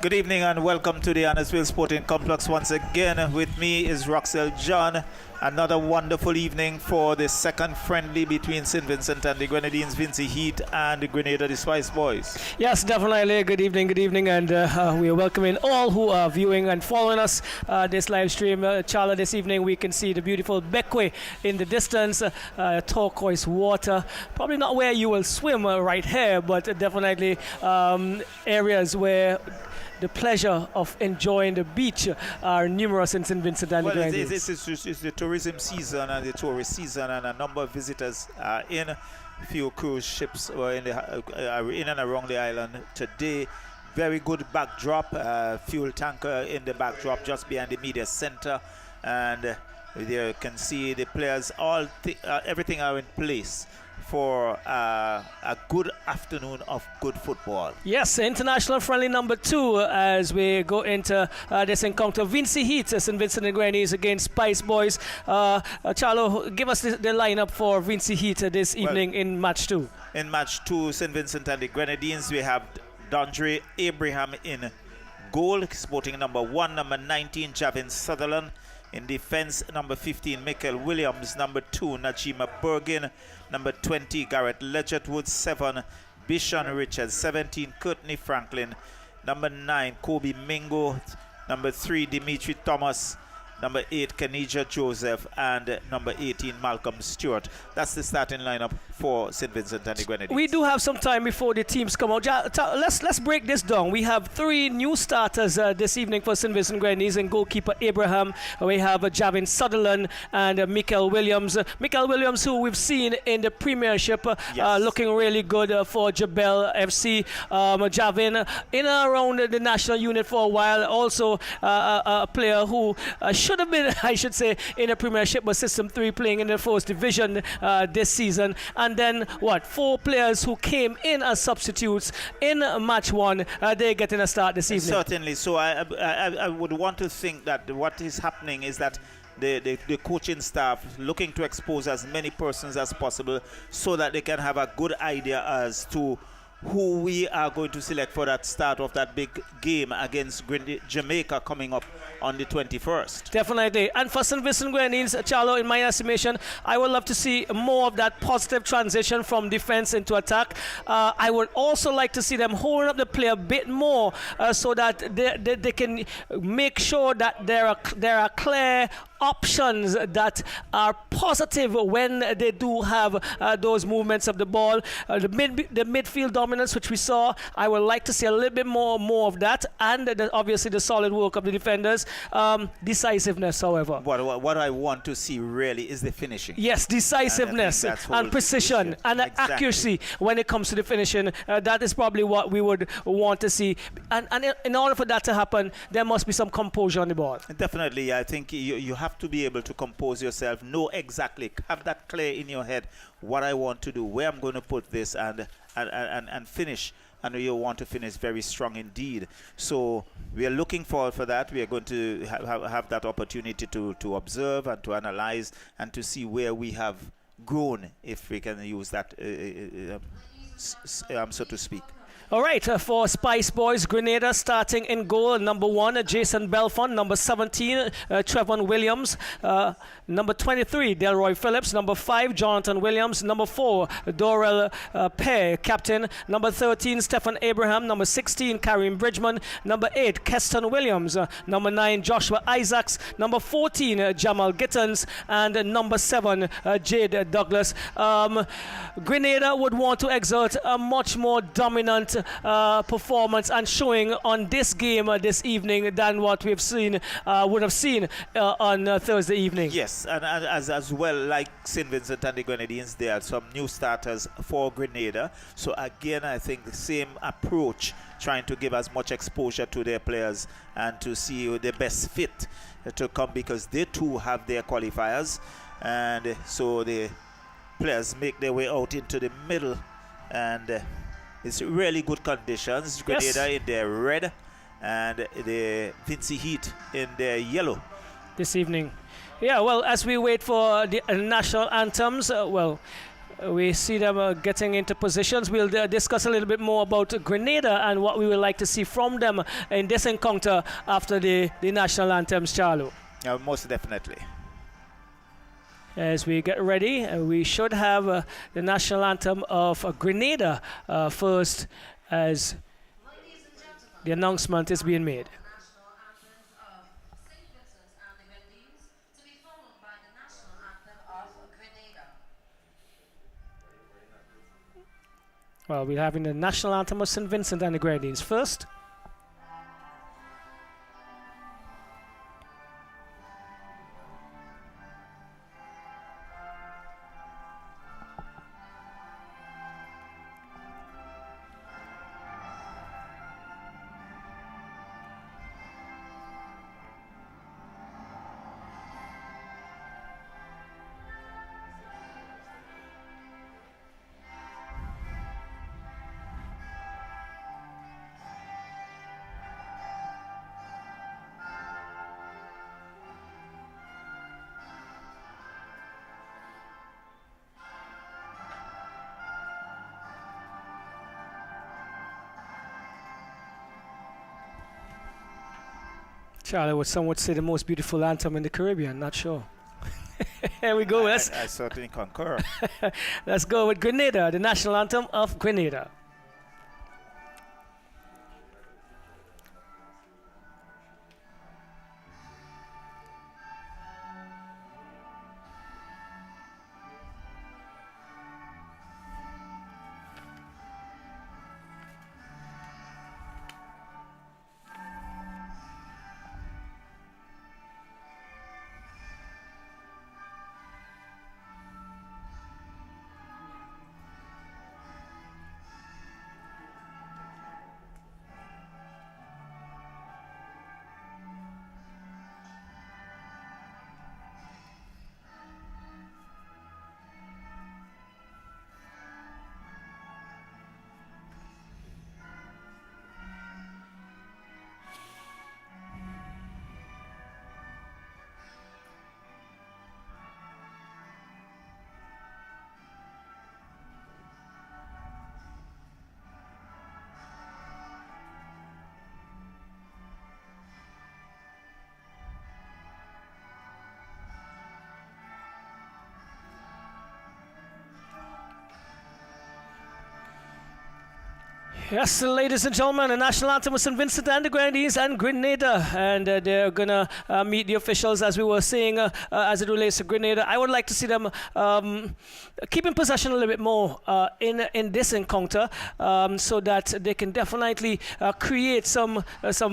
Good evening and welcome to the Arnos Vale Sporting Complex once again. With me is Roxel John. Another wonderful evening for the second friendly between St. Vincent and the Grenadines, Vincent Heat and the Grenada, the Spice Boys. Yes, definitely. Good evening, and we are welcoming all who are viewing and following us this live stream. Charla, this evening we can see the beautiful Beckway in the distance, turquoise water. Probably not where you will swim right here, but definitely areas where the pleasure of enjoying the beach are numerous in St. Vincent and the Grenadines. This is the tourism season and the tourist season, and a number of visitors are in. Few cruise ships are in and around the island today. Very good backdrop, fuel tanker in the backdrop just behind the media center, and you can see the players, everything are in place for a good afternoon of good football. Yes, international friendly number 2 as we go into this encounter. Vincent Heat, St. Vincent and Grenadines against Spice Boys. Charlo, give us the lineup for Vincent Heat this evening in match 2. In match 2, St. Vincent and the Grenadines, we have Dondre Abraham in goal, sporting number 1, number 19, Javin Sutherland. In defense, number 15, Michael Williams. Number 2, Najima Bergin. Number 20, Garrett Ledgerwood. 7, Bishon Richards. 17, Courtney Franklin. Number 9, Kobe Mingo. Number 3, Dimitri Thomas. Number 8, Kenija Joseph. And number 18, Malcolm Stewart. That's the starting lineup for St. Vincent and the Grenadines. We do have some time before the teams come out. Let's break this down. We have 3 new starters this evening for St. Vincent Grenadines, and goalkeeper Abraham. We have Javin Sutherland and Michael Williams. Michael Williams, who we've seen in the Premiership, looking really good for Jabel FC. Javin in and around the national unit for a while. Also a player who should have been, I should say, in a Premiership, but System 3 playing in the first division this season. And then 4 players who came in as substitutes in match 1, they're getting a start this evening. Certainly. So I would want to think that what is happening is that the coaching staff looking to expose as many persons as possible so that they can have a good idea as to who we are going to select for that start of that big game against Jamaica coming up on the 21st. Definitely. And for St. Vincent Grenadines, Charlo, in my estimation, I would love to see more of that positive transition from defense into attack. I would also like to see them holding up the play a bit more so that they can make sure that there are clear options that are positive when they do have those movements of the ball. The midfield dominance, which we saw, I would like to see a little bit more of that, and obviously the solid work of the defenders. Decisiveness, however. What I want to see really is the finishing. Yes, decisiveness and precision and accuracy when it comes to the finishing. That is probably what we would want to see. And in order for that to happen, there must be some composure on the ball. Definitely. I think you have to be able to compose yourself, know exactly, have that clear in your head what I want to do, where I'm going to put this, and finish. And you want to finish very strong indeed. So we are looking forward for that. We are going to have that opportunity to observe and to analyze and to see where we have grown, if we can use that, so to speak. All right, for Spice Boys, Grenada starting in goal. Number 1, Jason Belfont. Number 17, Trevon Williams. Number 23, Delroy Phillips. Number 5, Jonathan Williams. Number 4, Dorel Pear, captain. Number 13, Stephen Abraham. Number 16, Karim Bridgman. Number 8, Keston Williams. Number 9, Joshua Isaacs. Number 14, Jamal Gittins. And number 7, Jade Douglas. Grenada would want to exert a much more dominant performance and showing on this game this evening than what we've seen would have seen on Thursday evening. Yes, and as well, like St. Vincent and the Grenadines, there are some new starters for Grenada. So again, I think the same approach, trying to give as much exposure to their players and to see the best fit to come, because they too have their qualifiers, and so the players make their way out into the middle, and it's really good conditions. Grenada in their red and the Vincent Heat in their yellow this evening. Yeah, well, as we wait for the national anthems, We see them getting into positions. We'll discuss a little bit more about Grenada and what we would like to see from them in this encounter after the national anthems, Charlo. Most definitely. As we get ready, we should have the national anthem of Grenada first, as the announcement is being made. Well, we're having the national anthem of St. Vincent and the Grenadines first. Charlie, what some would say the most beautiful anthem in the Caribbean, not sure. Here we go. I certainly concur. Let's go with Grenada, the national anthem of Grenada. Yes, ladies and gentlemen, the national anthem of St. Vincent and the Grenadines and Grenada, and they're gonna meet the officials, as we were saying, as it relates to Grenada. I would like to see them keep in possession a little bit more in this encounter, so that they can definitely create some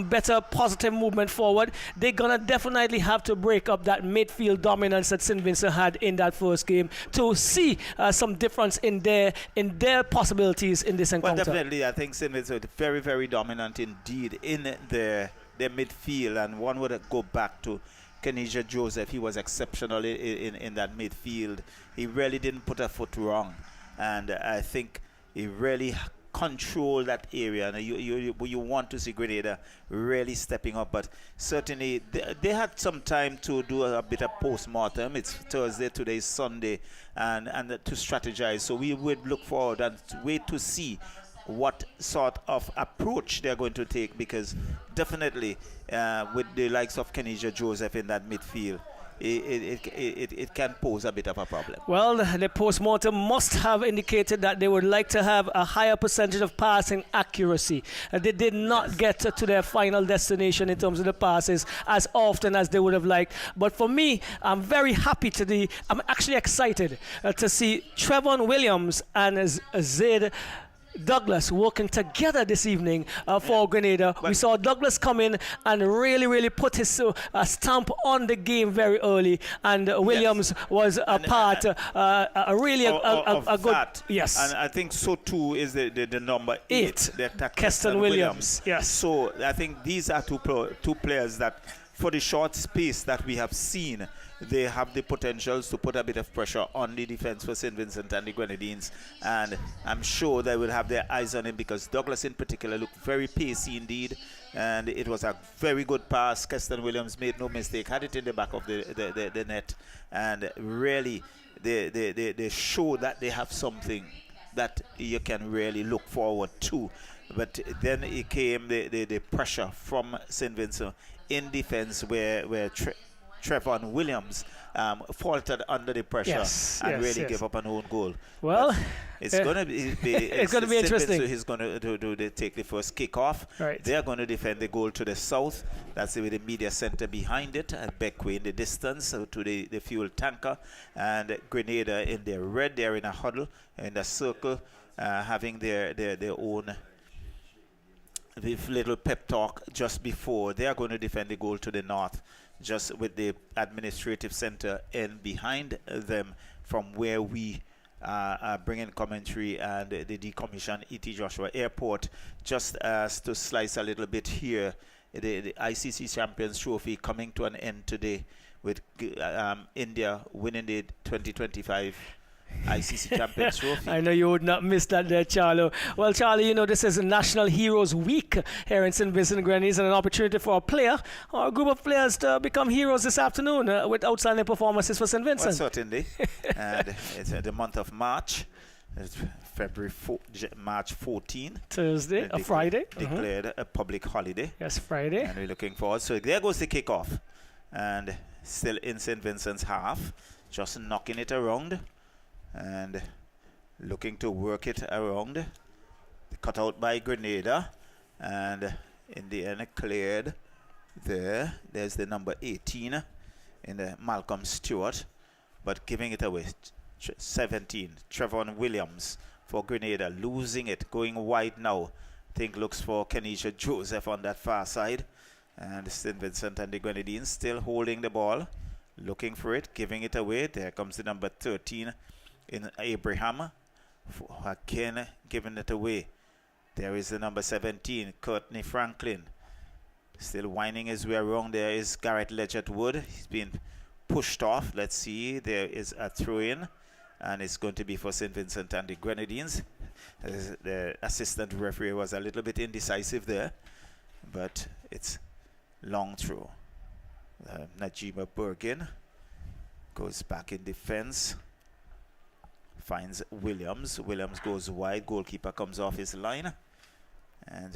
better positive movement forward. They're gonna definitely have to break up that midfield dominance that St. Vincent had in that first game to see some difference in their possibilities in this encounter. Well, definitely, I think St. Vincent was very, very dominant indeed in their midfield, and one would go back to Kenesia Joseph. He was exceptional in that midfield. He really didn't put a foot wrong, and I think he really control that area, and you want to see Grenada really stepping up, but certainly they had some time to do a bit of post-mortem. It's Thursday, today is Sunday, and to strategize. So we would look forward and wait to see what sort of approach they're going to take, because definitely with the likes of Kenesia Joseph in that midfield, it can pose a bit of a problem. Well, the post-mortem must have indicated that they would like to have a higher percentage of passing accuracy. They did not get to their final destination in terms of the passes as often as they would have liked. But for me, I'm very happy I'm actually excited to see Trevon Williams and Zaid Douglas working together this evening for Grenada. We saw Douglas come in and really put his stamp on the game very early, and Williams was a part, a good. That. Yes, and I think so too is the number 8, the Keston Williams. Yes. So I think these are two players that, for the short space that we have seen, they have the potentials to put a bit of pressure on the defense for St. Vincent and the Grenadines, and I'm sure they will have their eyes on him, because Douglas in particular looked very pacey indeed, and it was a very good pass. Keston Williams made no mistake, had it in the back of the net, and really they show that they have something that you can really look forward to. But then it came the pressure from St. Vincent in defense, where Trevon Williams faltered under the pressure and really gave up an own goal. Well, it's going to be it's going to be interesting. He's going to take the first kickoff. Right. They're going to defend the goal to the south. That's with the media center behind it, and Beckway in the distance to the fuel tanker, and Grenada in their red. They're in a huddle in a circle, having their own little pep talk just before they are going to defend the goal to the north, just with the administrative center in behind them, from where we bring in commentary and the decommissioned E.T. Joshua Airport. Just to slice a little bit here, the ICC Champions Trophy coming to an end today, with India winning the 2025 ICC Champions Trophy. I know you would not miss that there, Charlo. Well, Charlie, you know, this is National Heroes Week here in St. Vincent and Grenadines, and an opportunity for a player or a group of players to become heroes this afternoon with outstanding performances for St. Vincent. Well, certainly. And it's the month of March. It's March 14. Thursday, a Friday. Declared a public holiday. Yes, Friday. And we're looking forward. So there goes the kickoff. And still in St. Vincent's half, just knocking it around and looking to work it around. Cut out by Grenada, and in the end cleared there. There's the number 18 in the Malcolm Stewart, but giving it away. 17, Trevon Williams for Grenada, losing it, going wide now. I think looks for Kenisha Joseph on that far side, and St. Vincent and the Grenadines still holding the ball, looking for it, giving it away. There comes the number 13 in Abraham, again giving it away. There is the number 17, Courtney Franklin, still winding his way around. There is Garrett Ledgett-Wood. He's been pushed off. Let's see, there is a throw-in, and it's going to be for St. Vincent and the Grenadines. The assistant referee was a little bit indecisive there, but it's long throw. Najima Bergen goes back in defense, finds Williams. Williams goes wide. Goalkeeper comes off his line, and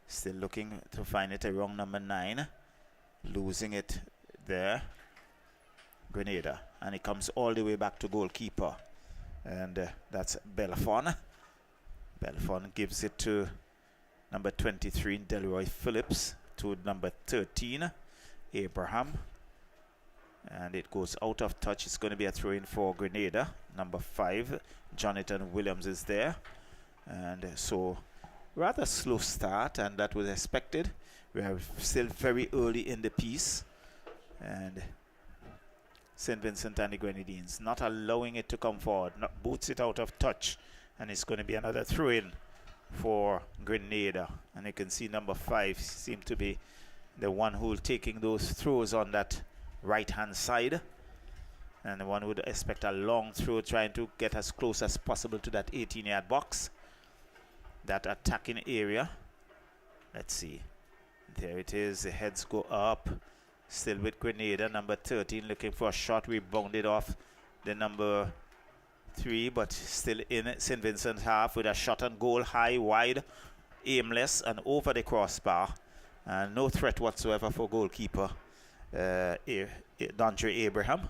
still looking to find it around number 9, losing it there. Grenada, and it comes all the way back to goalkeeper, and that's Belfon. Belfon gives it to number 23, Delroy Phillips, to number 13, Abraham, and it goes out of touch. It's going to be a throw-in for Grenada. Number 5, Jonathan Williams, is there, and so rather slow start, and that was expected. We are still very early in the piece, and St. Vincent and the Grenadines not allowing it to come forward, not boots it out of touch, and it's going to be another throw-in for Grenada. And you can see number 5 seemed to be the one who taking those throws on that right-hand side, and one would expect a long throw, trying to get as close as possible to that 18-yard box, that attacking area. Let's see, there it is. The heads go up, still with Grenada. Number 13 looking for a shot, rebounded off the number 3, but still in St. Vincent's half with a shot on goal, high, wide, aimless, and over the crossbar, and no threat whatsoever for goalkeeper Dondre Abraham,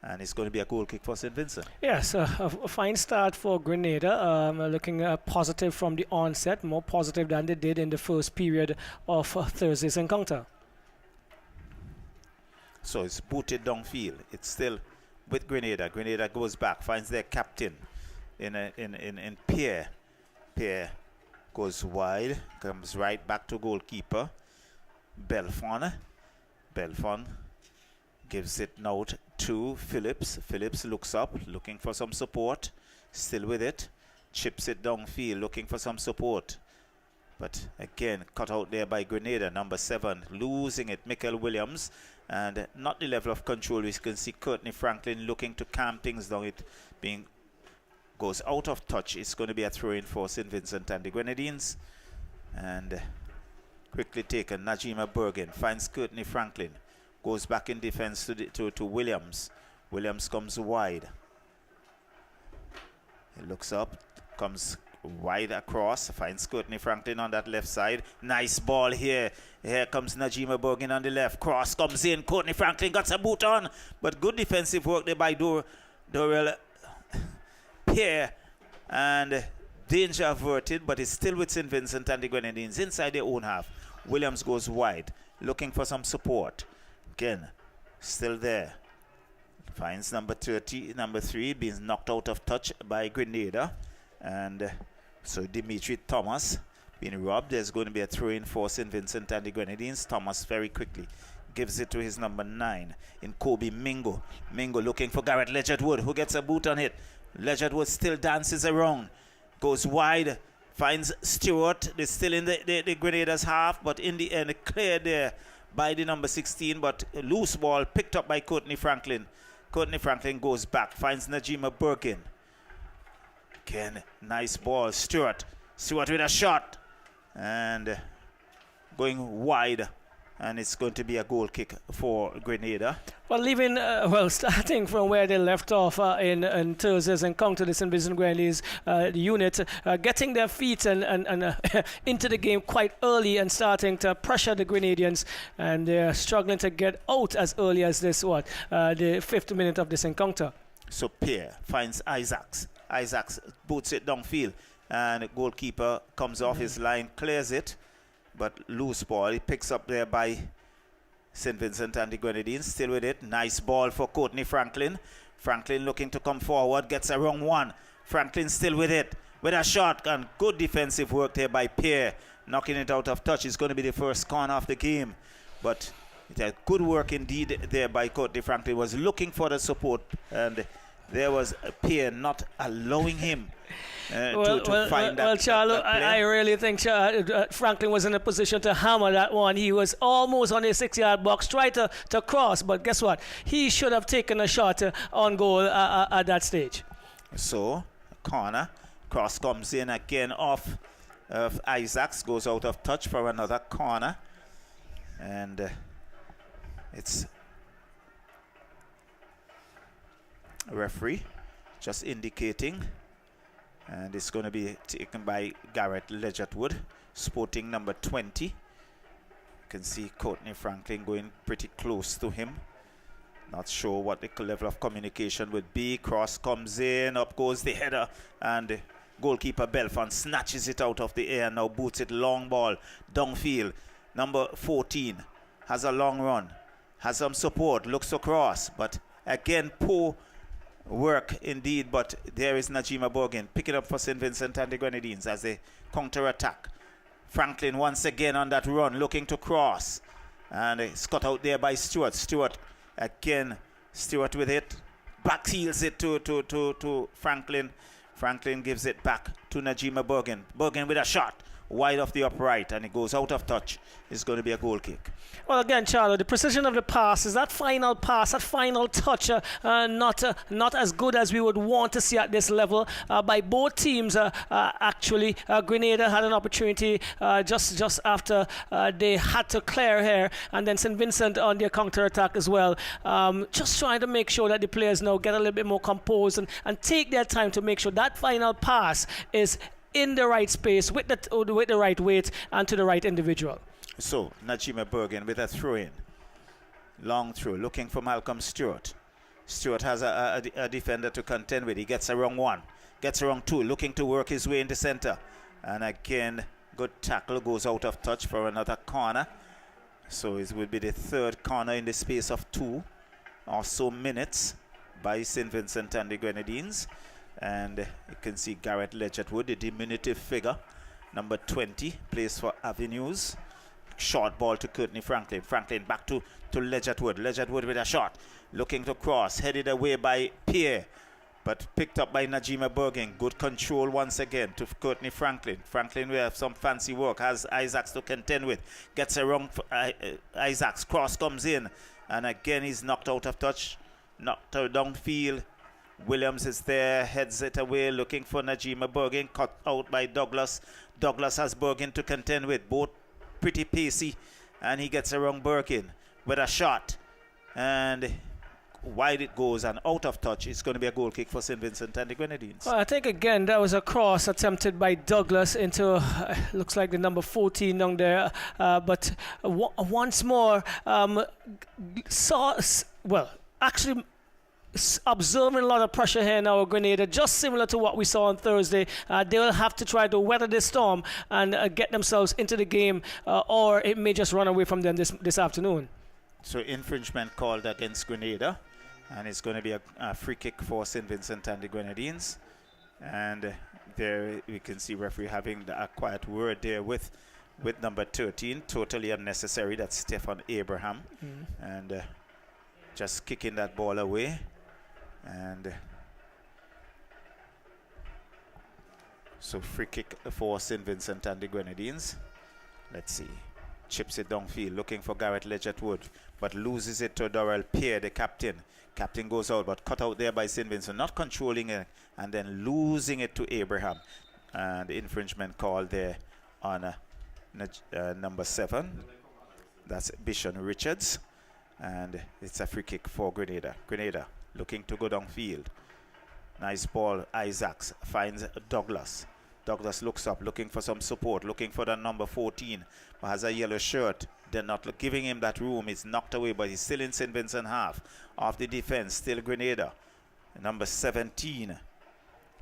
and it's going to be a goal kick for St. Vincent. Yes, a fine start for Grenada, looking positive from the onset, more positive than they did in the first period of Thursday's encounter. So it's booted downfield. It's still with Grenada. Grenada goes back, finds their captain in Pierre. Pierre goes wide, comes right back to goalkeeper Belfon. Belfon gives it now to Phillips. Phillips looks up, looking for some support. Still with it. Chips it downfield, looking for some support. But again, cut out there by Grenada. Number 7, losing it, Michael Williams. And not the level of control. We can see Courtney Franklin looking to calm things down. It being goes out of touch. It's going to be a throw-in for St. Vincent and the Grenadines. And quickly taken. Najima Bergen finds Courtney Franklin. Goes back in defense to Williams. Williams comes wide. He looks up, comes wide across, finds Courtney Franklin on that left side. Nice ball here. Here comes Najima Bergin on the left. Cross comes in. Courtney Franklin got a boot on, but good defensive work there by Dorel Pierre, and danger averted, but it's still with St. Vincent and the Grenadines inside their own half. Williams goes wide, looking for some support. Again, still there. Finds number 3, being knocked out of touch by Grenada. And so Dimitri Thomas being robbed. There's going to be a throw-in for St. Vincent and the Grenadines. Thomas very quickly gives it to his number 9 in Kobe Mingo. Mingo looking for Garrett Ledgerwood, who gets a boot on it. Ledgerwood still dances around, goes wide, finds Stewart. They're still in the Grenada's half, but in the end cleared there by the number 16, but loose ball picked up by Courtney Franklin. Courtney Franklin goes back, finds Najima Birkin. Again, nice ball. Stewart with a shot, and going wide, and it's going to be a goal kick for Grenada. Well, starting from where they left off in Thursday's encounter, the St. Vincent Grenadines unit, getting their feet and into the game quite early and starting to pressure the Grenadians, and they're struggling to get out as early as the 5th minute of this encounter. So Pierre finds Isaacs. Isaacs boots it downfield, and the goalkeeper comes off his line, clears it, but loose ball. He picks up there by St. Vincent and the Grenadines, still with it. Nice ball for Courtney Franklin. Franklin looking to come forward, gets a wrong one. Franklin still with it, with a shot, and good defensive work there by Pierre, knocking it out of touch. It's going to be the first corner of the game, but it had good work indeed there by Courtney Franklin. Was looking for the support, and there was Pierre not allowing him to find that. Well, Charlo, I really think Franklin was in a position to hammer that one. He was almost on the 6-yard box, tried to cross, but guess what? He should have taken a shot on goal at that stage. So, corner. Cross comes in again off of Isaacs, goes out of touch for another corner. And it's referee just indicating, and it's going to be taken by Garrett Ledgerwood, sporting number 20. You can see Courtney Franklin going pretty close to him. Not sure what the level of communication would be. Cross comes in, up goes the header, and goalkeeper Belfont snatches it out of the air, now boots it long ball downfield. Number 14 has a long run, has some support, looks across, but again poor work indeed. But there is Najima Borgin picking up for St. Vincent and the Grenadines as they counter-attack. Franklin once again on that run, looking to cross, and it's cut out there by Stewart. Stewart again, Stewart with it, back heels it to Franklin. Franklin gives it back to Najima Bergin. Bergin with a shot wide off the upright, and it goes out of touch. It's going to be a goal kick. Well, again, Charlo, the precision of the pass is that final pass, that final touch, not as good as we would want to see at this level by both teams. Actually, Grenada had an opportunity just after they had to clear here, and then St. Vincent on their counter-attack as well. Just trying to make sure that the players now get a little bit more composed and take their time to make sure that final pass is in the right space, with the right weight, and to the right individual. So, Najima Bergin with a throw-in. Long throw, looking for Malcolm Stewart. Stewart has a defender to contend with. He gets a wrong one, gets a wrong two, looking to work his way in the center. And again, good tackle, goes out of touch for another corner. So it will be the third corner in the space of 2 or so minutes by St. Vincent and the Grenadines. And you can see Garrett Ledgerwood, the diminutive figure, number 20, plays for Avenues. Short ball to Courtney Franklin. Franklin back to Ledgerwood. Ledgerwood with a shot, looking to cross, headed away by Pierre, but picked up by Najima Bergin. Good control once again to Courtney Franklin. Franklin will have some fancy work, has Isaacs to contend with. Gets a wrong Isaacs. Cross comes in, and again he's knocked out of touch, knocked out downfield. Williams is there, heads it away, looking for Najima Bergin, cut out by Douglas. Douglas has Bergin to contend with, both pretty pacey, and he gets a wrong Bergin with a shot, and wide it goes and out of touch, it's going to be a goal kick for St. Vincent and the Grenadines. Well, I think again that was a cross attempted by Douglas into looks like the number 14 down there, but once more actually observing a lot of pressure here now, Grenada, just similar to what we saw on Thursday. They will have to try to weather this storm and get themselves into the game, or it may just run away from them this afternoon. So infringement called against Grenada, and it's going to be a free kick for St. Vincent and the Grenadines. And there we can see referee having a quiet word there with number 13, totally unnecessary. That's Stefan Abraham, and just kicking that ball away. And so free kick for St. Vincent and the Grenadines. Let's see. Chips it downfield, looking for Garrett Ledgerwood, but loses it to Dorrell Pierre, the captain. Captain goes out, but cut out there by St. Vincent, not controlling it, and then losing it to Abraham. And the infringement call there on number 7. That's Bishon Richards. And it's a free kick for Grenada. Grenada looking to go downfield. Nice ball. Isaacs finds Douglas. Douglas looks up, looking for some support, looking for the number 14, but has a yellow shirt. They're not giving him that room. It's knocked away, but he's still in St. Vincent half. Off the defense, still Grenada. Number 17.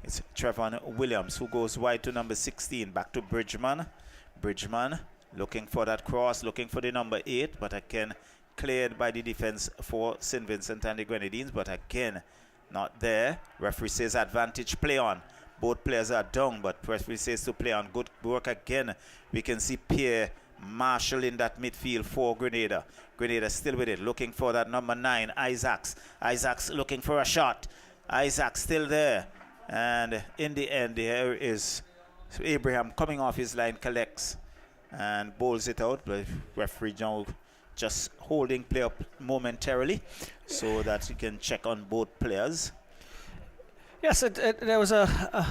It's Trevon Williams, who goes wide to number 16. Back to Bridgman. Bridgman looking for that cross, looking for the number 8, but again cleared by the defense for St. Vincent and the Grenadines, but again not there. Referee says advantage, play on. Both players are down, but referee says to play on. Good work again. We can see Pierre marshalling that midfield for Grenada. Grenada still with it, looking for that number 9, Isaacs. Isaacs looking for a shot. Isaacs still there. And in the end, there is Abraham coming off his line, collects and bowls it out. But referee now just holding play up momentarily so that he can check on both players. Yes, there was a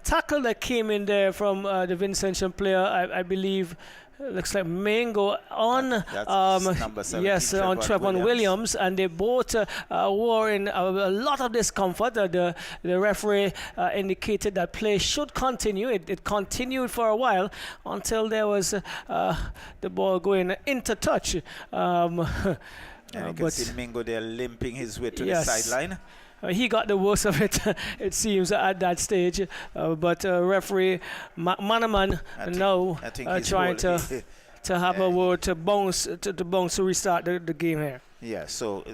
tackle that came in there from the Vincentian player, I believe. Looks like Mango on number 17, yes, on Trevon Williams, and they both were in a lot of discomfort. The referee indicated that play should continue. It continued for a while until there was the ball going into touch. And you can see Mingo there limping his way to the sideline. He got the worst of it, it seems, at that stage. But referee Manaman now trying to have a word to bounce to restart the game here. Yeah, so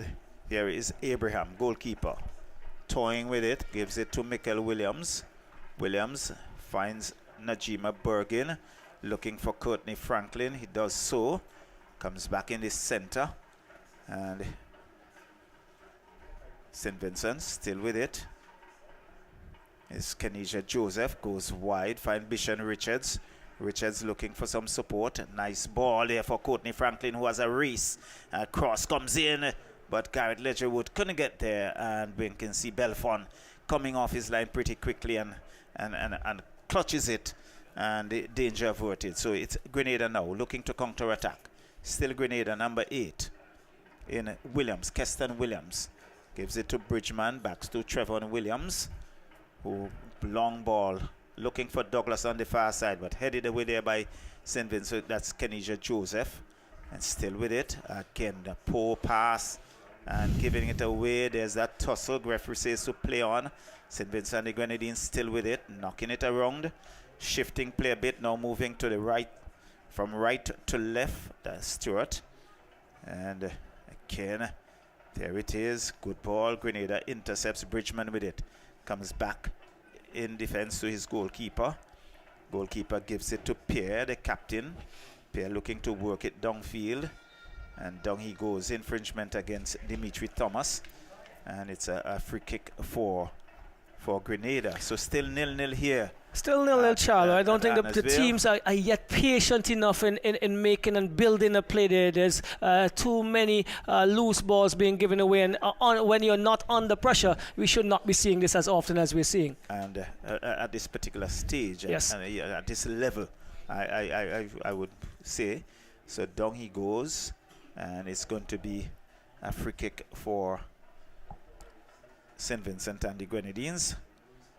there is Abraham, goalkeeper, toying with it, gives it to Michael Williams. Williams finds Najima Bergin, looking for Courtney Franklin. He does so, comes back in the center, and St. Vincent still with it. It's Kenisha Joseph, goes wide, find Bishon Richards. Richards looking for some support. Nice ball there for Courtney Franklin, who has a race. Cross comes in, but Garrett Ledgerwood couldn't get there, and we can see Belfon coming off his line pretty quickly and clutches it, and the danger averted. So it's Grenada now looking to counterattack. Still Grenada, number 8 in Williams, Keston Williams. Gives it to Bridgman, back to Trevon Williams, who long ball, looking for Douglas on the far side, but headed away there by St. Vincent. That's Kenisha Joseph, and still with it. Again, the poor pass and giving it away. There's that tussle. Referee says to play on. St. Vincent and the Grenadines still with it, knocking it around, shifting play a bit, now moving to the right, from right to left. That's Stewart, and again, there it is. Good ball. Grenada intercepts. Bridgman with it. Comes back in defense to his goalkeeper. Goalkeeper gives it to Pierre, the captain. Pierre looking to work it downfield. And down he goes. Infringement against Dimitri Thomas. And it's a free kick for Grenada. So still 0-0 here. Still 0-0, Charlo. I don't think the teams are yet patient enough in making and building a play there. There's too many loose balls being given away, and when you're not under pressure, we should not be seeing this as often as we're seeing. And at this particular stage, yes, and at this level, I would say. So down he goes, and it's going to be a free kick for St. Vincent and the Grenadines.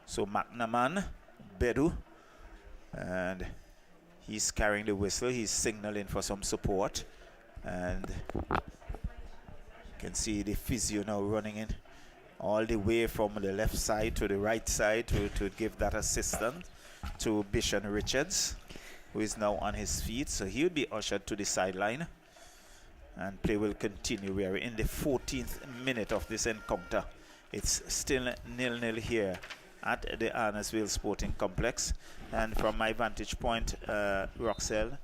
So McNaman, Bedu, and he's carrying the whistle. He's signaling for some support. And you can see the physio now running in all the way from the left side to the right side to give that assistance to Bishon Richards, who is now on his feet. So he'll be ushered to the sideline. And play will continue. We are in the 14th minute of this encounter. It's still 0-0 here at the Arnos Vale Sporting Complex. And from my vantage point, Roxelle,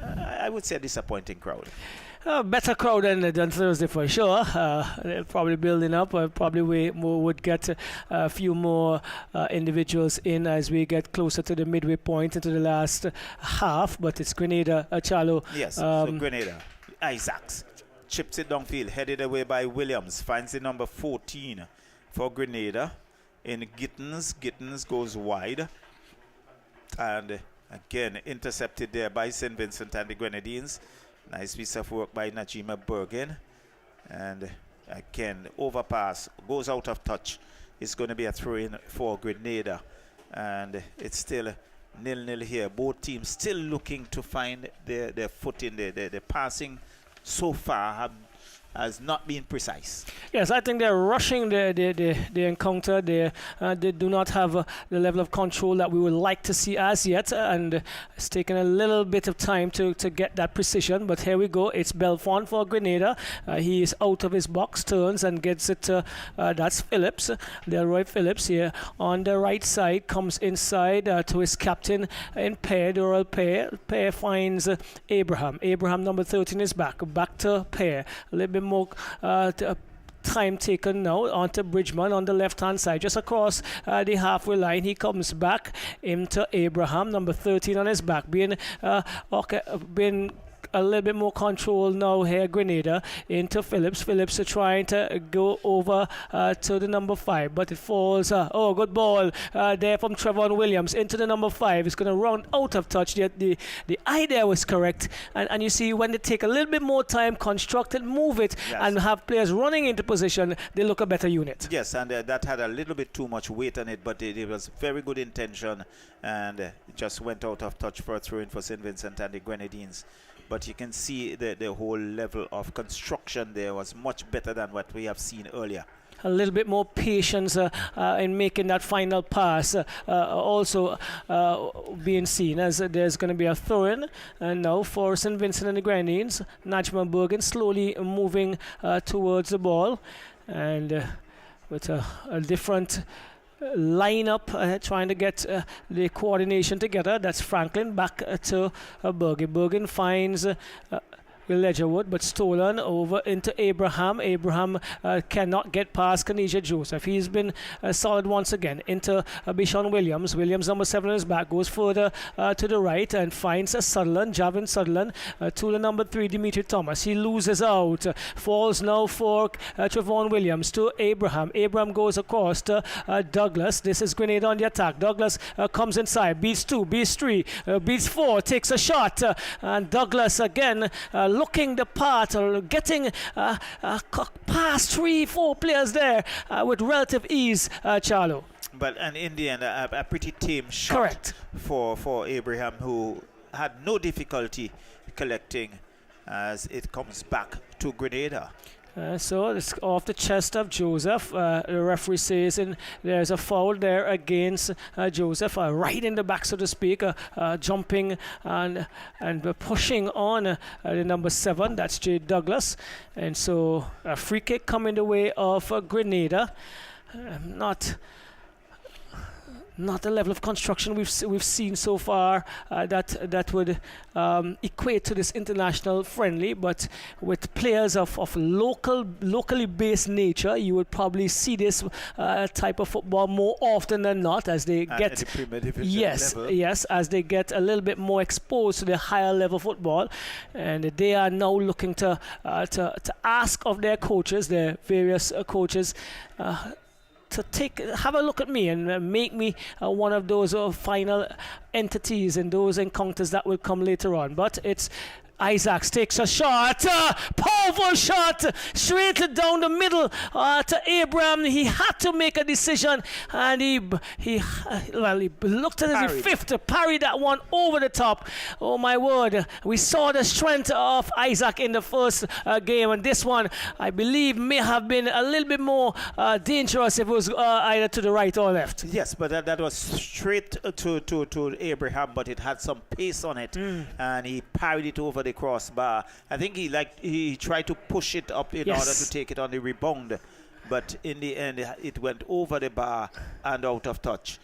I would say a disappointing crowd. Better crowd than Thursday for sure. They're probably building up. Probably would get a few more individuals in as we get closer to the midway point into the last half. But it's Grenada, Charlo. Yes, so Grenada. Isaacs chips it downfield, headed away by Williams, finds the number 14 for Grenada in Gittins. Gittins goes wide, and again intercepted there by St. Vincent and the Grenadines. Nice piece of work by Najima Bergen, and again overpass goes out of touch. It's going to be a throw-in for Grenada, and it's still 0-0 here. Both teams still looking to find their footing. The passing so far has not been precise. Yes, I think they're rushing the encounter. They do not have the level of control that we would like to see as yet, and it's taken a little bit of time to get that precision. But here we go. It's Belfont for Grenada. He is out of his box, turns and gets it. That's Phillips, Delroy Phillips here on the right side, comes inside to his captain in pair, Doral Pair. Pair finds Abraham. Abraham, number 13, is back to Pair. A little bit more time taken now onto Bridgman on the left hand side, just across the halfway line. He comes back into Abraham, number 13, on his back, being a little bit more control now here. Grenada into Phillips. Phillips are trying to go over to the number 5, but it falls. Good ball there from Trevon Williams into the number 5. It's going to run out of touch. The idea was correct, and you see when they take a little bit more time, construct it, move it, yes, and have players running into position, they look a better unit. Yes, and that had a little bit too much weight on it, but it was very good intention, and it just went out of touch for a throw-in for St. Vincent and the Grenadines. But you can see the whole level of construction there was much better than what we have seen earlier. A little bit more patience in making that final pass also being seen, as there's going to be a throw-in and now for St. Vincent and the Grenadines. Najma Bergen slowly moving towards the ball, and with a different lineup, trying to get the coordination together. That's Franklin back to Bergen. Bergen finds Ledgerwood, but stolen over into Abraham. Abraham cannot get past Kanisha Joseph. He's been solid once again into Bishon Williams. Williams, number 7, on his back, goes further to the right and finds Sutherland, Javin Sutherland, to the number 3, Dimitri Thomas. He loses out, falls now for Trevon Williams to Abraham. Abraham goes across to Douglas. This is Grenada on the attack. Douglas comes inside, beats 2, beats 3, beats 4, takes a shot, and Douglas again looking the part, or getting past 3-4 players there with relative ease, Charlo. But in the end, a pretty tame shot. Correct. For Abraham, who had no difficulty collecting as it comes back to Grenada. So it's off the chest of Joseph. The referee says there's a foul there against Joseph, right in the back, so to speak, jumping and pushing on the number 7. That's Jay Douglas. And so a free kick coming the way of Grenada. Not the level of construction we've seen so far that would equate to this international friendly, but with players of locally based nature, you would probably see this type of football more often than not as they get at the Premier Division level. As they get a little bit more exposed to the higher level football, and they are now looking to ask of their coaches, their various coaches, to have a look at me and make me one of those final entities in those encounters that will come later on. But it's Isaacs takes a shot, powerful shot, straight down the middle to Abraham. He had to make a decision, and he looked at his fifth to parry that one over the top. Oh my word, we saw the strength of Isaac in the first game, and this one I believe may have been a little bit more dangerous if it was either to the right or left. Yes, but that was straight to Abraham, but it had some pace on it, and he parried it over the crossbar. I think he tried to push it up in order to take it on the rebound, but in the end it went over the bar and out of touch.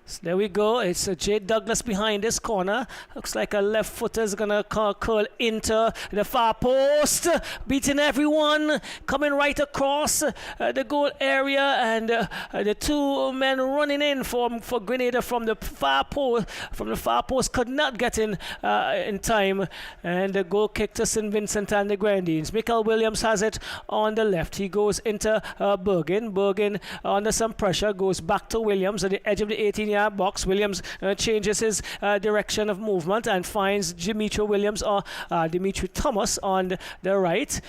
So there we go. It's Jay Douglas behind this corner. Looks like a left footer is going to curl into the far post, beating everyone, coming right across the goal area, and the two men running in for Grenada from the far post could not get in time, and the goal kick to St. Vincent and the Grenadines. Michael Williams has it on the left. He goes into Bergen under some pressure, goes back to Williams at the edge of the 18-yard box. Williams changes his direction of movement and finds Dimitri Thomas on the right.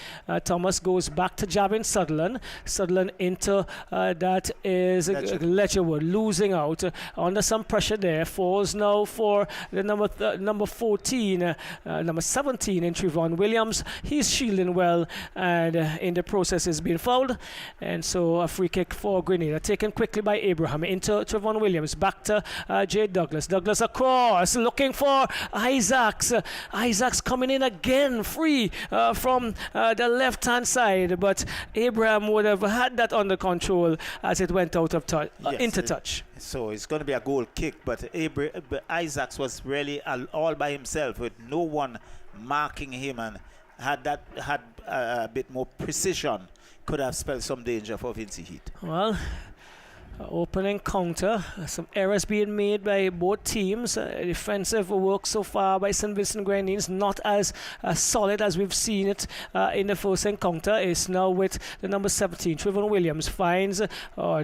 Thomas goes back to Javin Sutherland. Sutherland into that is Ledgerwood, losing out under some pressure there. Falls now for the number 14, number 17 in Trevon Williams. He's shielding well, and in the process is being fouled, and so a free kick for Grenada, taken quickly by Abraham into Trevon Williams. Back to Jay Douglas. Douglas across, looking for Isaacs. Isaacs coming in again, free from the left-hand side, but Abraham would have had that under control as it went out of touch, into touch. So it's going to be a goal kick, but Isaacs was really all by himself with no one marking him, and had a bit more precision, could have spelled some danger for Vincent Heat. Well, opening counter, some errors being made by both teams. Defensive work so far by St. Vincent Grenadines, not as solid as we've seen it in the first encounter. It's now with the number 17, Trevon Williams, finds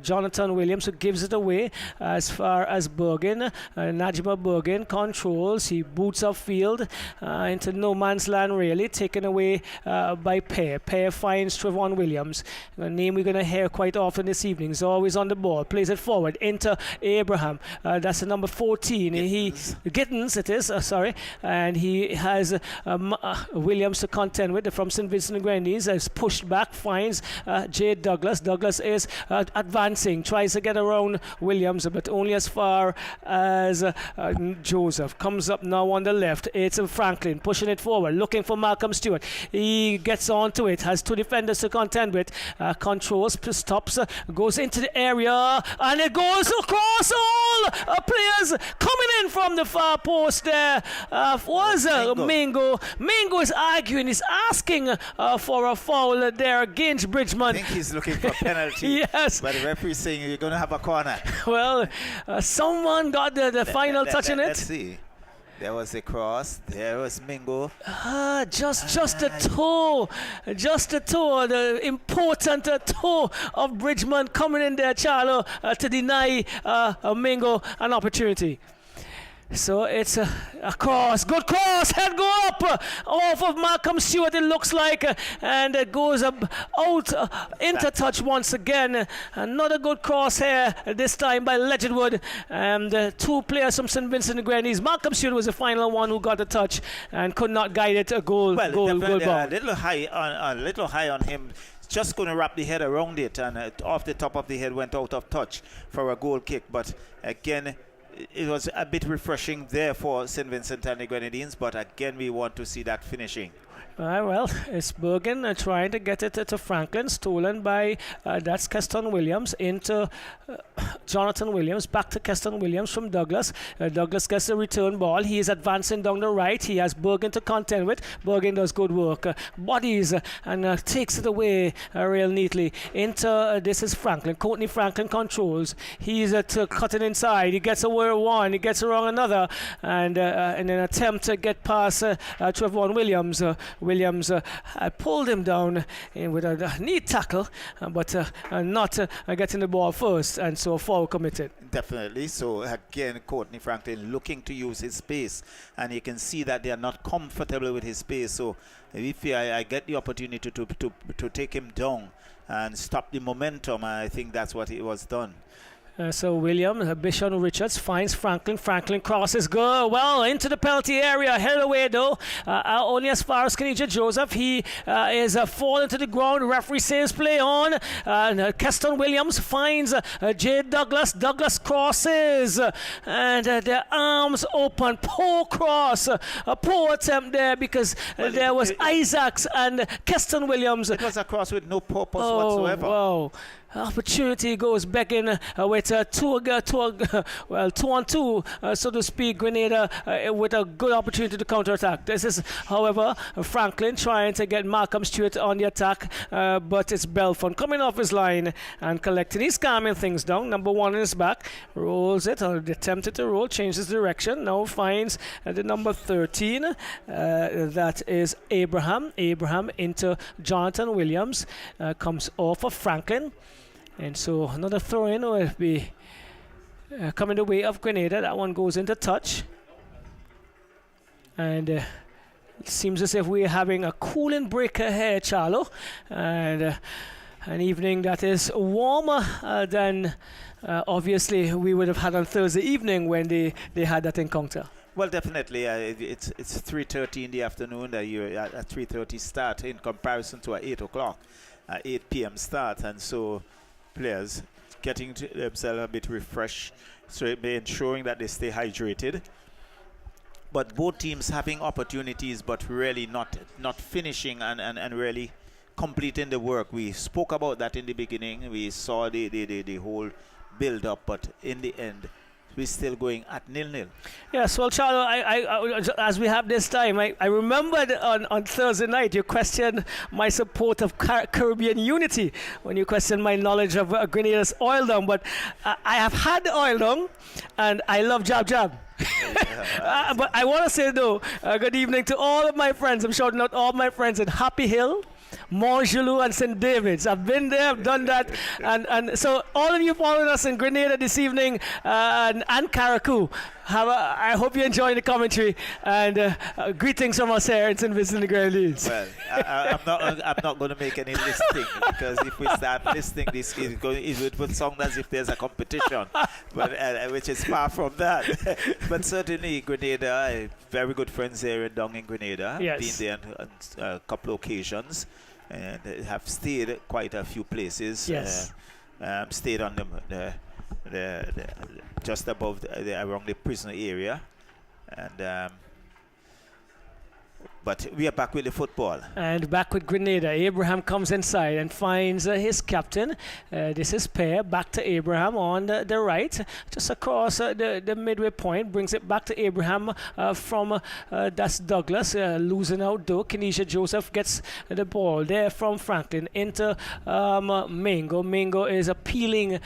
Jonathan Williams, who gives it away as far as Bergen. Najima Bergen controls, he boots upfield into no man's land really, taken away by Pear. Pear finds Trevon Williams, a name we're going to hear quite often this evening. He's always on the ball. Plays it forward into Abraham. That's the number 14. Gittins it is, sorry. And he has Williams to contend with from St. Vincent Grenadines. Is pushed back, finds Jay Douglas. Douglas is advancing, tries to get around Williams, but only as far as Joseph. Comes up now on the left. It's Franklin pushing it forward, looking for Malcolm Stewart. He gets onto it, has two defenders to contend with. Controls, stops, goes into the area, and it goes across all players coming in from the far post there. Mingo. Mingo is arguing, he's asking for a foul there against Bridgman. I think he's looking for a penalty. Yes. But the referee saying you're going to have a corner. Well, someone got the final touch in it. Let's see. There was a cross. There was Mingo. Just a toe. Just a toe. The important toe of Bridgman coming in there, Charlo, to deny Mingo an opportunity. So it's a cross. Good cross. Head go up off of Malcolm Stewart, it looks like. And it goes out into touch once again. Another good cross here, this time by Ledgerwood. And two players from St. Vincent Grenadines. Malcolm Stewart was the final one who got the touch and could not guide it a goal. Goal ball. A little high on him. Just going to wrap the head around it, and off the top of the head went out of touch for a goal kick. But again, it was a bit refreshing there for St. Vincent and the Grenadines, but again we want to see that finishing. Well, it's Bergen trying to get it to Franklin, stolen by that's Keston Williams into Jonathan Williams, back to Keston Williams from Douglas. Douglas gets the return ball. He is advancing down the right. He has Bergen to contend with. Bergen does good work, bodies and takes it away real neatly into this is Franklin. Courtney Franklin controls. He's cutting inside. He gets away one. He gets around another, and in an attempt to get past Trevon Williams. Williams pulled him down with a neat tackle, but not getting the ball first, and so a foul committed. Definitely. So again, Courtney Franklin looking to use his space, and you can see that they are not comfortable with his space. So if I get the opportunity to take him down and stop the momentum, I think that's what it was done. So William, Bishon Richards finds Franklin. Franklin crosses good. Well, into the penalty area. Held away though. Only as far as Kenija Joseph. He is falling to the ground. Referee says play on. Keston Williams finds Jade Douglas. Douglas crosses. And their arms open. Poor cross. A poor attempt there because there was Isaacs and Keston Williams. It was a cross with no purpose whatsoever. Wow. Opportunity goes back in with 2-on-2, so to speak. Grenada with a good opportunity to counterattack. This is, however, Franklin trying to get Malcolm Stewart on the attack, but it's Belfont coming off his line and collecting. He's calming things down. Number 1 in his back, rolls it, or attempted to roll, changes direction. Now finds the number 13. That is Abraham. Abraham into Jonathan Williams. Comes off of Franklin. And so another throw-in will be coming the way of Grenada. That one goes into touch. And it seems as if we're having a cooling break ahead, Charlo. And an evening that is warmer than obviously we would have had on Thursday evening when they had that encounter. Well, definitely. It's 3:30 in the afternoon. You're at 3:30 start in comparison to 8 o'clock, 8 p.m. start. And so players getting themselves a bit refreshed, so ensuring that they stay hydrated. But both teams having opportunities, but really not finishing and really completing the work. We spoke about that in the beginning. We saw the whole build-up, but in the end, we're still going at 0-0. Yes, well, Charlo, I as we have this time, I remembered on Thursday night you questioned my support of Caribbean unity when you questioned my knowledge of Grenada's oil down. But I have had the oil down, and I love jab. But I want to say, though, good evening to all of my friends. I'm shouting out all my friends in Happy Hill, Montgelou and St. David's. I've been there, I've done that, and so all of you following us in Grenada this evening and Caracou, I hope you enjoy the commentary, and greetings from us here in St. Vincent and the Grenadines. Well, I'm not going to make any listing, because if we start listing, this it would sound as if there's a competition, but which is far from that. But certainly Grenada, very good friends here down in Grenada. Yes. Been there on a couple of occasions, and have stayed quite a few places. Yes. Stayed on the just above around the prisoner area, and but we are back with the football. And back with Grenada. Abraham comes inside and finds his captain. This is Pear. Back to Abraham on the right. Just across the midway point. Brings it back to Abraham from that's Douglas. Losing out though. Kenesha Joseph gets the ball there from Franklin into Mingo. Mingo is appealing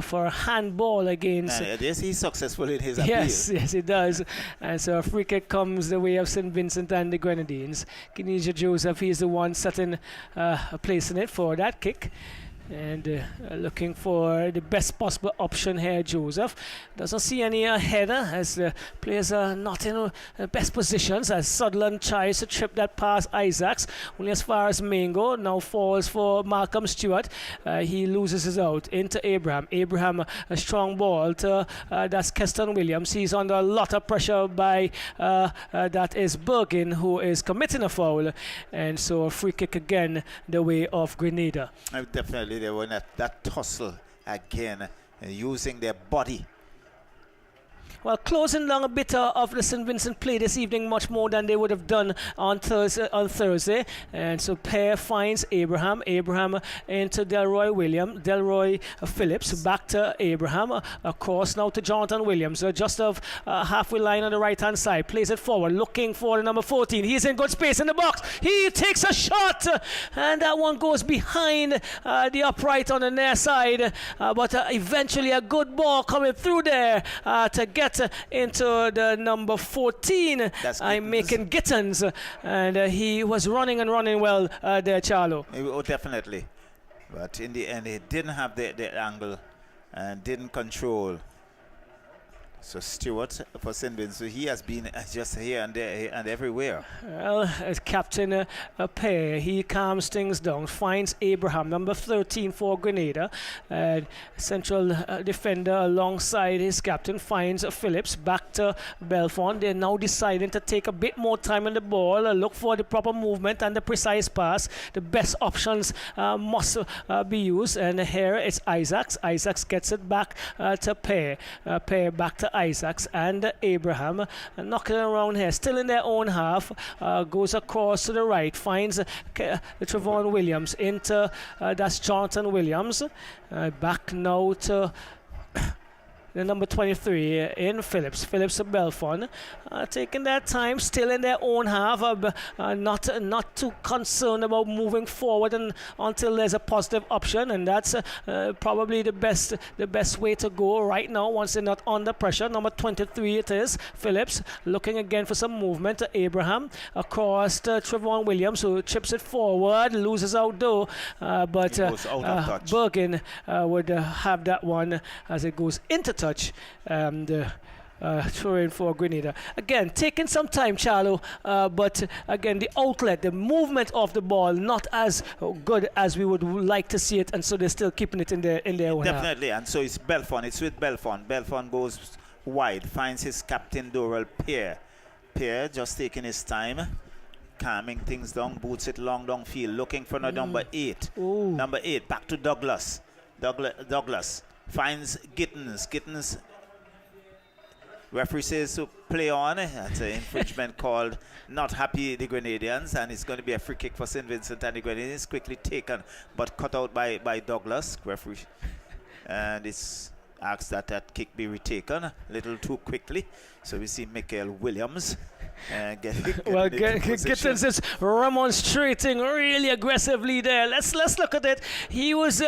for a handball against... yes, he's successful in his appeal. Yes, he does. And so a free kick comes the way of St. Vincent and the Grenadines. Kenesha Joseph, he's the one setting a place in it for that kick. And looking for the best possible option here, Joseph. Doesn't see any header as the players are not in the best positions as Sutherland tries to trip that past Isaacs. Only as far as Mingo. Now falls for Malcolm Stewart. He loses his out into Abraham. Abraham, a strong ball to that's Keston Williams. He's under a lot of pressure by that is Bergin, who is committing a foul. And so a free kick again the way of Grenada. Definitely. They were in that tussle again, using their body. Well, closing down a bit of the St. Vincent play this evening, much more than they would have done on Thursday. And so Pear finds Abraham. Abraham into Delroy Phillips. Back to Abraham. Across now to Jonathan Williams. Just off halfway line on the right-hand side. Plays it forward, looking for the number 14. He's in good space in the box. He takes a shot. And that one goes behind the upright on the near side. But eventually a good ball coming through there to get get into the number 14. I'm making Gittins, and he was running well there, Charlo. Oh, definitely. But in the end, he didn't have the angle and didn't control. So Stewart for St. Vincent, he has been just here and there and everywhere. Well, as Captain Pair, he calms things down, finds Abraham, number 13 for Grenada. Central defender alongside his captain finds Phillips, back to Belfont. They're now deciding to take a bit more time on the ball, look for the proper movement and the precise pass. The best options must be used. And here it's Isaacs. Isaacs gets it back to Pair. Pair back to Isaacs and Abraham, knocking around here, still in their own half, goes across to the right, finds Trevon Williams into that's Jonathan Williams, back now to the number 23 in Phillips to Belfont, taking their time, still in their own half, not too concerned about moving forward and until there's a positive option, and that's probably the best way to go right now once they're not under pressure. Number 23 it is, Phillips, looking again for some movement to Abraham, across to Trevon Williams, who chips it forward, loses out though, but Bergen would have that one as it goes into touch, and throw in for Grenada. Again, taking some time, Charlo, but again, the outlet, the movement of the ball, not as good as we would like to see it, and so they're still keeping it in their own half. Definitely, and so it's Belfont. It's with Belfont. Belfont goes wide, finds his captain, Doral Pierre. Pierre just taking his time, calming things down, boots it long downfield, looking for number 8. Ooh. Number 8, back to Douglas. Douglas finds Gittins. Referee says to play on. That's an infringement called not happy, the Grenadians, and it's going to be a free kick for St. Vincent, and the Grenadians quickly taken but cut out by Douglas, referee, and it's asked that kick be retaken a little too quickly. So we see Michael Williams Gittins is remonstrating really aggressively there. Let's look at it. He was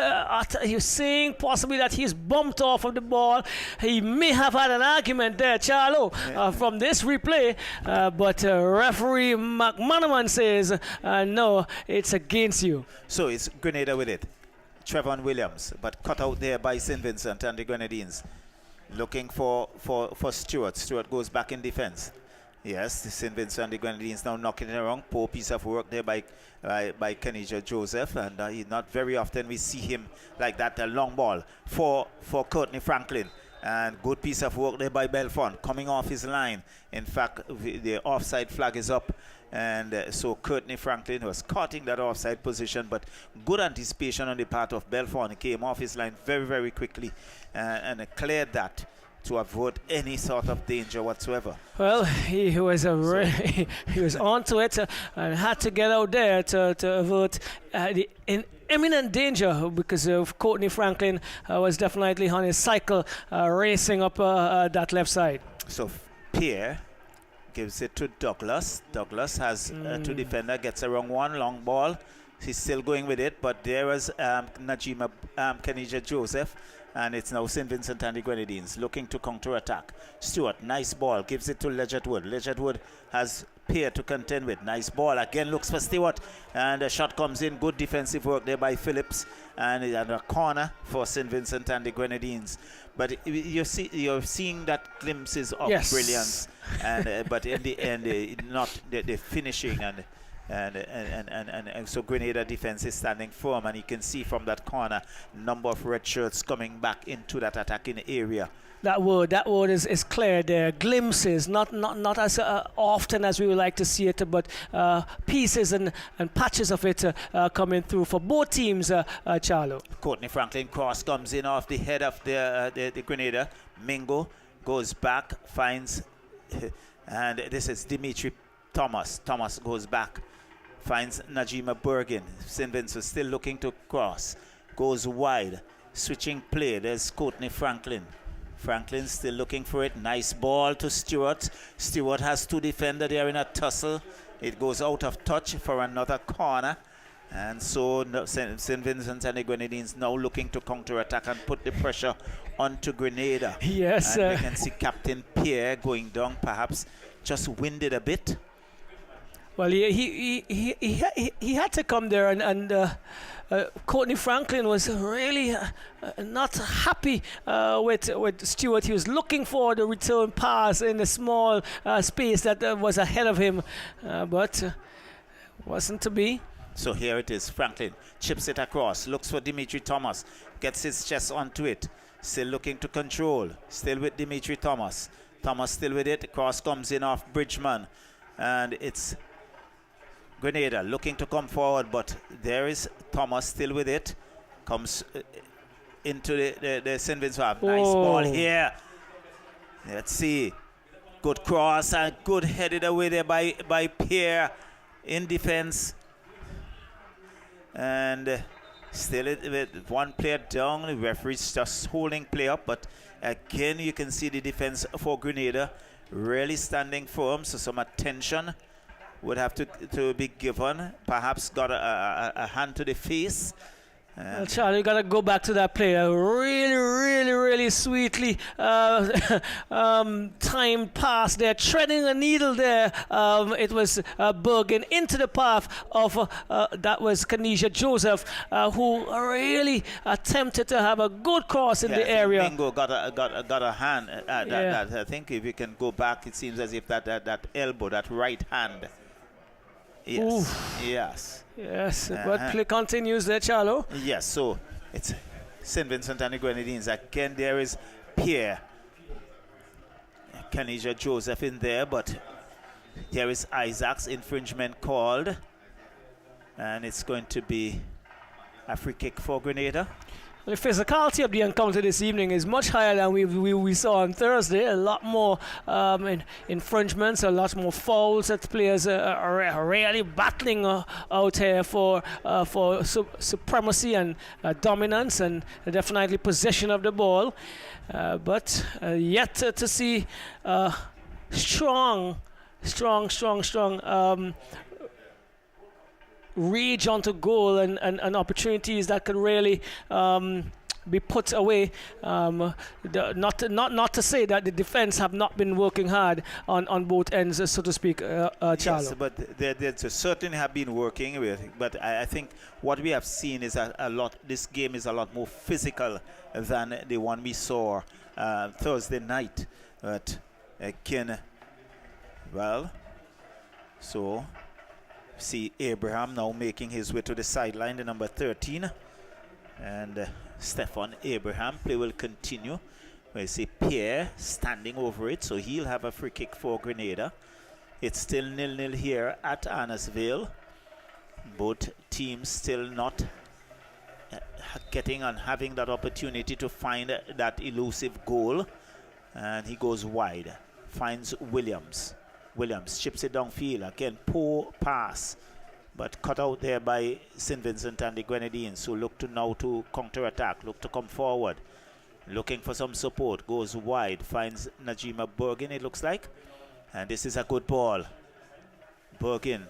saying possibly that he's bumped off of the ball. He may have had an argument there, Charlo, from this replay, but referee McManaman says no, it's against you. So it's Grenada with it. Trevon Williams, but cut out there by St. Vincent and the Grenadines. Looking for Stewart. Stewart goes back in defense. Yes, the St. Vincent and the Grenadines now knocking it around. Poor piece of work there by Kenija Joseph, and not very often we see him like that. A long ball for Courtney Franklin, and good piece of work there by Belfont, coming off his line. In fact, the offside flag is up, and so Courtney Franklin was caught in that offside position, but good anticipation on the part of Belfont. He came off his line very, very quickly and cleared that to avoid any sort of danger whatsoever. Well, he was he was onto it and had to get out there to avert the imminent danger, because of Courtney Franklin was definitely on his cycle racing up that left side. So Pierre gives it to Douglas. Douglas has two defender, gets around one long ball. He's still going with it, but there was Kenija Joseph, and it's now St. Vincent and the Grenadines looking to counter-attack. Stewart, nice ball, gives it to Legend Wood. Legend Wood has Pierre to contend with. Nice ball, again looks for Stewart, and the shot comes in. Good defensive work there by Phillips, and a corner for St. Vincent and the Grenadines. But you're seeing that glimpses of brilliance, and but in the end, not the finishing and so Grenada defense is standing firm, and you can see from that corner number of red shirts coming back into that attacking area. That word is clear there. Glimpses, not as often as we would like to see it, but pieces and patches of it coming through for both teams, Charlo. Courtney Franklin cross comes in off the head of the Grenada. Mingo goes back, finds, and this is Dimitri Thomas. Thomas goes back, finds Najima Bergen. St. Vincent still looking to cross. Goes wide. Switching play. There's Courtney Franklin. Franklin still looking for it. Nice ball to Stewart. Stewart has two defenders there in a tussle. It goes out of touch for another corner. And so St. Vincent and the Grenadines now looking to counterattack and put the pressure onto Grenada. Yes. And you can see Captain Pierre going down, perhaps just winded a bit. Well, he had to come there, and Courtney Franklin was really not happy with Stewart. He was looking for the return pass in the small space that was ahead of him, but wasn't to be. So here it is. Franklin chips it across, looks for Dimitri Thomas, gets his chest onto it, still looking to control, still with Dimitri Thomas. Thomas still with it. Cross comes in off Bridgman, and it's Grenada looking to come forward, but there is Thomas still with it. Comes into the St. Vincent. Nice ball here. Let's see. Good cross and good headed away there by Pierre in defense. And still with one player down, the referee's just holding play up, but again you can see the defense for Grenada really standing firm, so some attention would have to be given. Perhaps got a hand to the face. Well, Charlie, you got to go back to that player. Really sweetly timed pass there, treading a needle there. It was Bergen into the path of that was Kanisha Joseph, who really attempted to have a good cross in the area. Bingo got a hand. That I think if you can go back, it seems as if that elbow, that right hand. Yes. Oof. Yes, but play continues there, Charlo. Yes, so it's St. Vincent and the Grenadines. Again, there is Pierre. Kanisha Joseph in there, but there is Isaac's infringement called. And it's going to be a free kick for Grenada. The physicality of the encounter this evening is much higher than we saw on Thursday. A lot more infringements, a lot more fouls that players are really battling out here for supremacy and dominance and definitely possession of the ball. But yet to see strong reach onto goal and opportunities that could really be put away. Not to say that the defense have not been working hard on both ends, so to speak, Charlo. Yes, but they certainly have been working with. But I think what we have seen is a lot. This game is a lot more physical than the one we saw Thursday night. But again, well, so. See Abraham now making his way to the sideline, the number 13, and Stefan Abraham. Play will continue. We see Pierre standing over it, so he'll have a free kick for Grenada. It's still 0-0 here at Arnos Vale. Both teams still not getting and having that opportunity to find that elusive goal, and he goes wide, finds Williams. Williams chips it downfield. Again, poor pass, but cut out there by St. Vincent and the Grenadines, who look to now to counter-attack, look to come forward, looking for some support. Goes wide, finds Najima Bergen, it looks like. And this is a good ball. Bergen.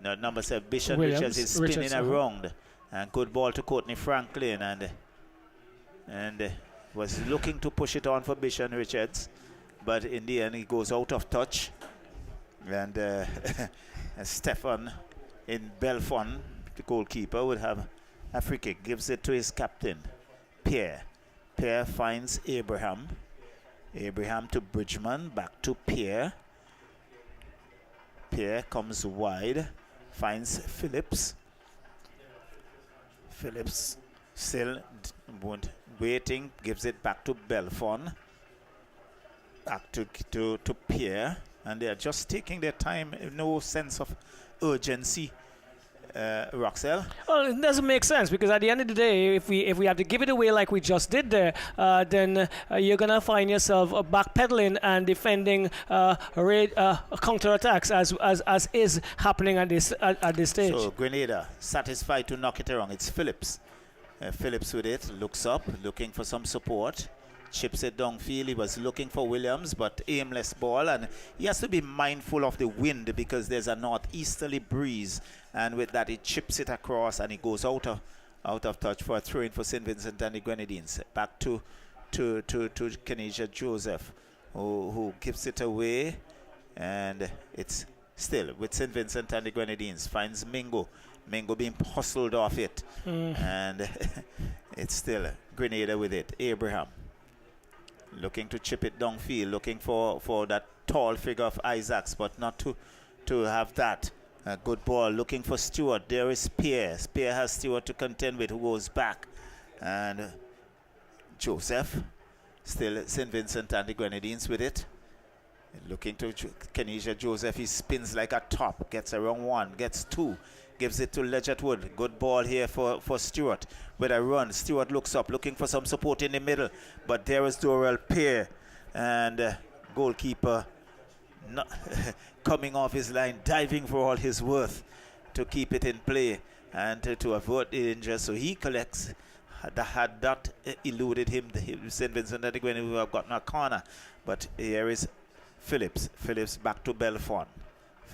No, number 7, Bishop Richards is spinning around. And good ball to Courtney Franklin. And was looking to push it on for Bishop Richards. But in the end, he goes out of touch. And Stefan in Belfon, the goalkeeper, would have a free kick. Gives it to his captain, Pierre. Pierre finds Abraham. Abraham to Bridgman. Back to Pierre. Pierre comes wide. Finds Phillips. Phillips still waiting. Gives it back to Belfon. Back to Pierre, and they are just taking their time. No sense of urgency. Roxelle? Well, it doesn't make sense, because at the end of the day, if we have to give it away like we just did there, then you're gonna find yourself backpedaling and defending counter-attacks as is happening at this stage. So Grenada satisfied to knock it around. It's Phillips. Phillips with it, looks up, looking for some support. chips it downfield. He was looking for Williams, but aimless ball, and he has to be mindful of the wind because there's a northeasterly breeze, and with that he chips it across and he goes out of touch for a throw-in for St. Vincent and the Grenadines. Back to Kenisha Joseph, who gives it away, and it's still with St. Vincent and the Grenadines. Finds Mingo being hustled off it, and it's still Grenada with it. Abraham looking to chip it downfield, looking for that tall figure of Isaacs, but not to have that. A good ball, looking for Stewart. There is Spear. Spear has Stewart to contend with, who goes back. And Joseph, still St. Vincent and the Grenadines with it. Looking to Kenisha Joseph. He spins like a top. Gets around one, gets two. Gives it to Ledgett Wood. Good ball here for Stewart. With a run, Stewart looks up, looking for some support in the middle. But there is Dorrell Pear. And goalkeeper not coming off his line, diving for all his worth to keep it in play and to avoid the danger. So he collects. Had that eluded him, St. Vincent and the Grenadines would have gotten a corner. But here is Phillips. Phillips back to Belfont.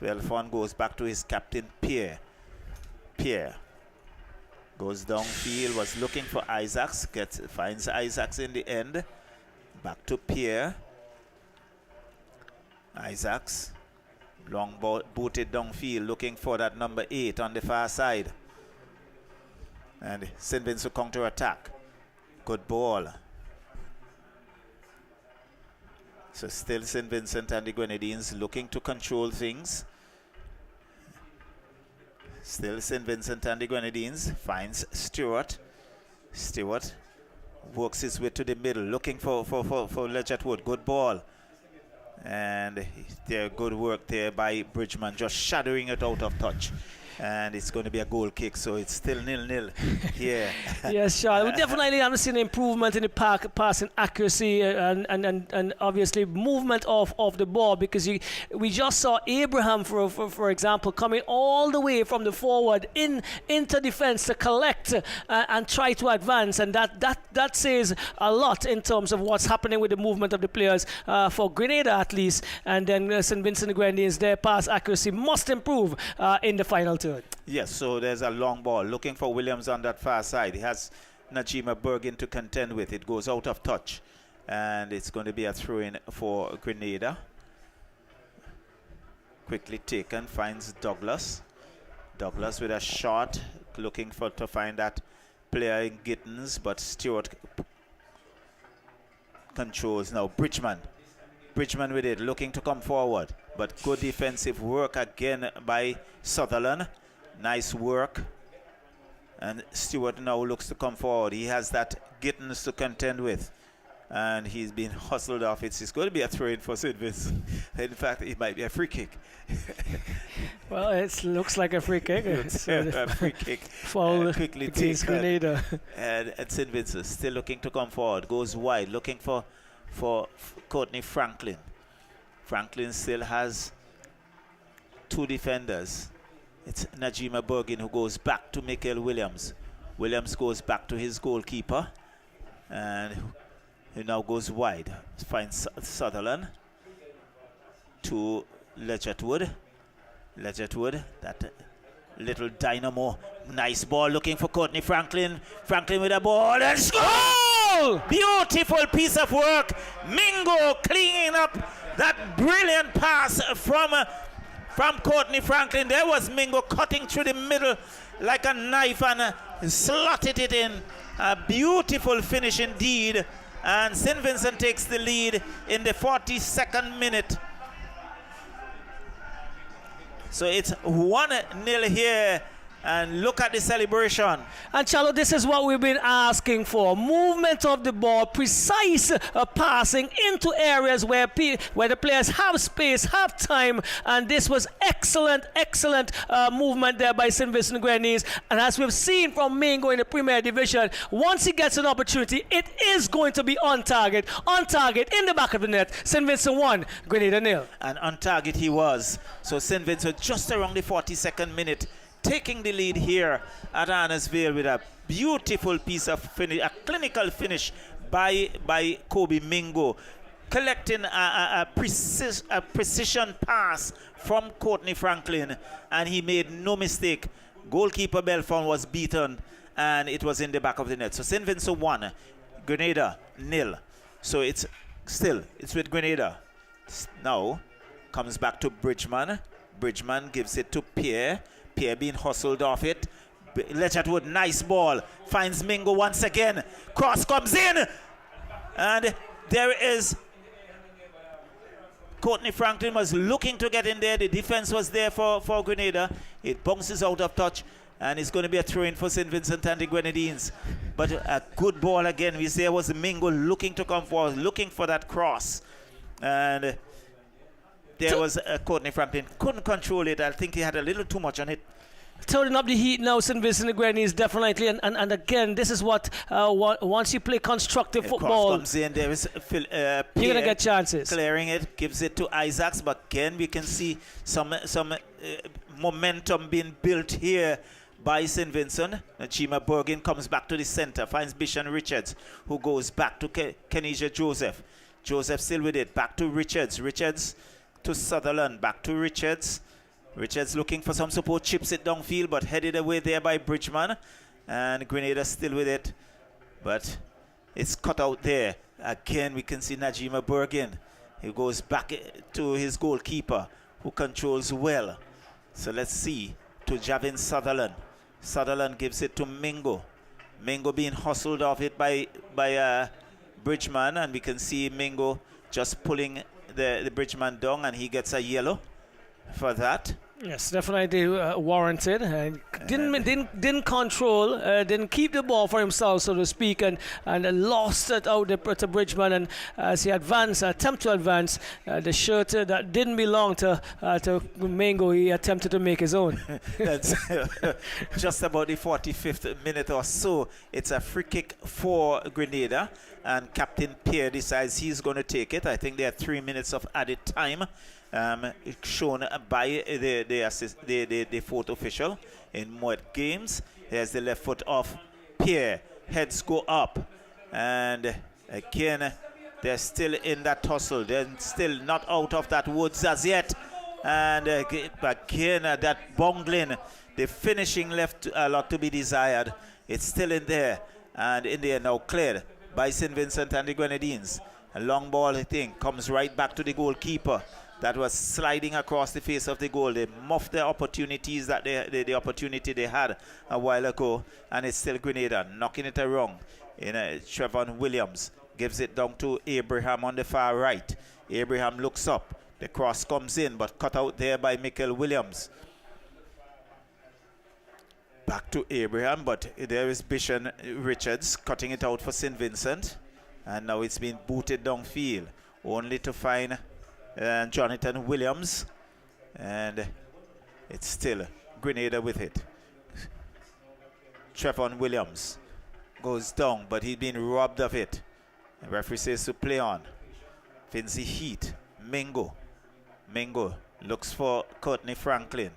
Belfont goes back to his captain, Pierre. Pierre goes downfield, was looking for Isaacs, finds Isaacs in the end. Back to Pierre. Isaacs, long ball booted downfield, looking for that number 8 on the far side. And St. Vincent counter-attack. Good ball. So still St. Vincent and the Grenadines looking to control things. Still St. Vincent and the Grenadines finds Stewart. Stewart works his way to the middle, looking for Ledgett Wood. Good ball. And there, good work there by Bridgman, just shadowing it out of touch. And it's going to be a goal kick, so it's still 0-0 here. Yes, Sean. We definitely haven't seen improvement in the passing accuracy and obviously movement of the ball, because we just saw Abraham, for example, coming all the way from the forward into defense to collect and try to advance, and that says a lot in terms of what's happening with the movement of the players for Grenada at least. And then St. Vincent and Grenadines, their pass accuracy must improve in the final third. Yes, so there's a long ball looking for Williams on that far side. He has Najima Bergin to contend with. It goes out of touch, and it's going to be a throw-in for Grenada. Quickly taken, finds Douglas. Douglas with a shot, looking to find that player in Gittins, but Stewart controls now. Bridgman with it, looking to come forward, but good defensive work again by Sutherland. Nice work. And Stewart now looks to come forward. He has that Gittins to contend with, and he's been hustled off. It's going to be a throw-in for St. Vincent. In fact, it might be a free kick. Well, it looks like a free kick. It's a free kick. Quickly against Grenada. And St. Vincent still looking to come forward. Goes wide, looking for Courtney Franklin. Franklin still has two defenders. It's Najima Bergin who goes back to Michael Williams. Williams goes back to his goalkeeper, and he now goes wide. Finds Sutherland to Ledgett Wood. Ledgett Wood, that little dynamo. Nice ball looking for Courtney Franklin. Franklin with a ball and score! Beautiful piece of work. Mingo cleaning up that brilliant pass from Courtney Franklin. There was Mingo cutting through the middle like a knife and slotted it in. A beautiful finish indeed. And St. Vincent takes the lead in the 42nd minute. So it's 1-0 here. And look at the celebration. And Chalo, this is what we've been asking for. Movement of the ball, precise passing into areas where the players have space, have time. And this was excellent movement there by St. Vincent Grenadines. And as we've seen from Mingo in the Premier Division, once he gets an opportunity, it is going to be on target, in the back of the net. St. Vincent 1, Grenada 0. And on target he was. So St. Vincent just around the 42nd minute, taking the lead here at Arnos Vale with a beautiful piece of finish, a clinical finish by by Kobe Mingo, collecting a precision pass from Courtney Franklin, and he made no mistake. Goalkeeper Belfont was beaten, and it was in the back of the net. So St. Vincent 1, Grenada 0. So it's with Grenada. Now comes back to Bridgman. Bridgman gives it to Pierre. Pierre being hustled off it. Letchertwood, nice ball. Finds Mingo once again. Cross comes in. And there is Courtney Franklin was looking to get in there. The defense was there for Grenada. It bounces out of touch. And it's going to be a throw-in for St. Vincent and the Grenadines. But a good ball again. We see there was Mingo looking to come forward, looking for that cross. And there was Courtney Franklin. Couldn't control it. I think he had a little too much on it. Turning up the heat now, St. Vincent and the Grenadines, definitely. And again, this is what, once you play constructive football, comes in, there is you're going to get chances. Clearing it, gives it to Isaacs. But again, we can see some momentum being built here by St. Vincent. Najima Bergin comes back to the center, finds Bishan Richards, who goes back to Kenesia Joseph. Joseph still with it, back to Richards. Richards to Sutherland, back to Richards. Richards looking for some support, chips it downfield, but headed away there by Bridgman. And Grenada still with it, but it's cut out there. Again, we can see Najima Bergin. He goes back to his goalkeeper, who controls well. So let's see, to Javin Sutherland. Sutherland gives it to Mingo. Mingo being hustled off it by Bridgman, and we can see Mingo just pulling the Bridgman down, and he gets a yellow for that. Yes, definitely warranted. Didn't control, didn't keep the ball for himself, so to speak, and lost it out to Bridgman. And as he attempted to advance, the shirt that didn't belong to Mingo, he attempted to make his own. That's just about the 45th minute or so. It's a free kick for Grenada, and Captain Pierre decides he's going to take it. I think there are 3 minutes of added time. Shown by the fourth official in more games. There's the left foot of Pierre. Heads go up, and again they're still in that tussle. They're still not out of that woods as yet. And again that bungling, the finishing left a lot to be desired. It's still in there, and in there now cleared by St. Vincent and the Grenadines. A long ball, I think, comes right back to the goalkeeper. That was sliding across the face of the goal. They muffed the opportunities that the opportunity they had a while ago, and it's still Grenada knocking it around. Trevon Williams gives it down to Abraham on the far right. Abraham looks up. The cross comes in, but cut out there by Michael Williams. Back to Abraham, but there is Bishan Richards cutting it out for St. Vincent, and now it's been booted downfield, only to find Jonathan Williams, and it's still Grenada with it. Trevon Williams goes down, but he's been robbed of it. The referee says to play on. Vinci Heat, Mingo looks for Courtney Franklin,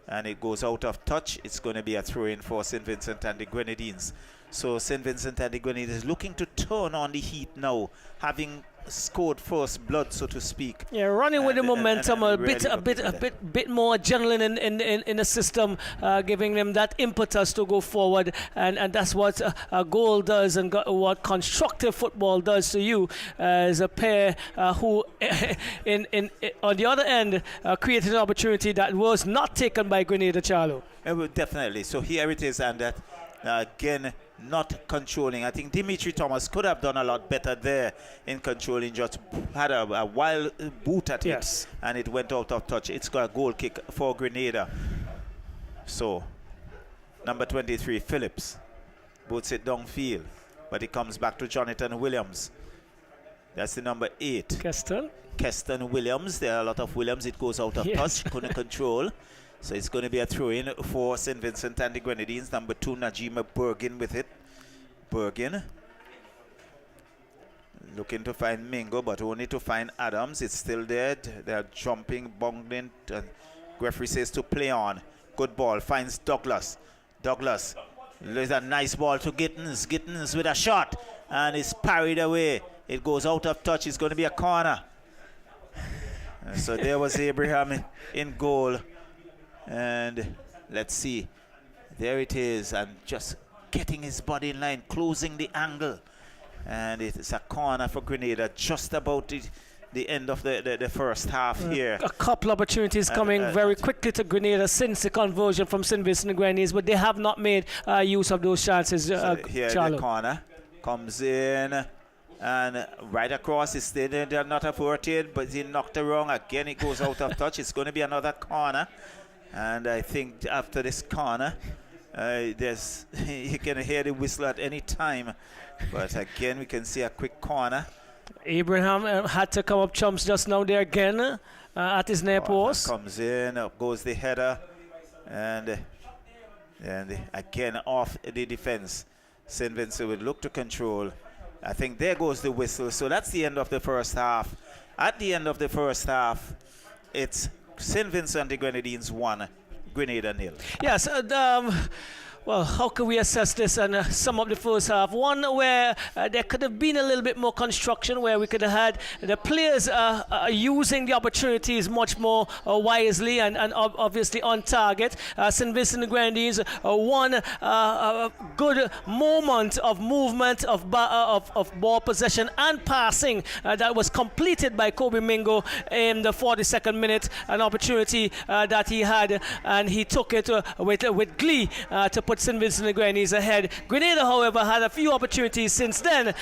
and it goes out of touch. It's going to be a throw-in for St. Vincent and the Grenadines. So St. Vincent and the Grenadines looking to turn on the heat now, having scored first blood, so to speak. Yeah, running with the momentum, a bit more adrenaline in the system, giving them that impetus to go forward, and that's what a goal does, and what constructive football does to you as a pair who, on the other end, created an opportunity that was not taken by Grenada, Charlo. Definitely. So here it is, and that again, not controlling. I think Dimitri Thomas could have done a lot better there in controlling. Just had a wild boot at it, and it went out of touch. It's got a goal kick for Grenada. So number 23 Phillips boots it downfield, but it comes back to Jonathan Williams. That's the number 8 Keston Williams. There are a lot of Williams. It goes out of touch, couldn't control. So it's going to be a throw-in for St. Vincent and the Grenadines. Number 2, Najima Bergin with it. Bergin looking to find Mingo, but only to find Adams. It's still there. They're jumping, bungling. Referee says to play on. Good ball. Finds Douglas. There's a nice ball to Gittins. Gittins with a shot. and it's parried away. It goes out of touch. It's going to be a corner. So there was Abraham in goal. And let's see. There it is. And just getting his body in line, closing the angle. And it's a corner for Grenada just about the end of the first half here. A couple opportunities coming very quickly to Grenada since the conversion from St. Vincent and Grenadines, but they have not made use of those chances. So here Charlo. the corner comes in and right across. It's still they're not averted, but he knocked it wrong again. It goes out of touch. It's going to be another corner, and I think after this corner, there's you can hear the whistle at any time. But again, we can see a quick corner. Abraham had to come up chumps just now there again at his near post. Comes in, up goes the header, and again off the defense. St. Vincent would look to control. I think there goes the whistle. So that's the end of the first half. At the end of the first half, it's St. Vincent the Grenadines 1, Grenada 0. Yes, well, how can we assess this and sum up the first half? One where there could have been a little bit more construction, where we could have had the players using the opportunities much more wisely and obviously on target. St. Vincent and Grenadines one good moment of movement, of ball possession and passing that was completed by Kobe Mingo in the 42nd minute, an opportunity that he had, and he took it with glee to put St. Vincent and Grenadines ahead. Grenada, however, had a few opportunities since then.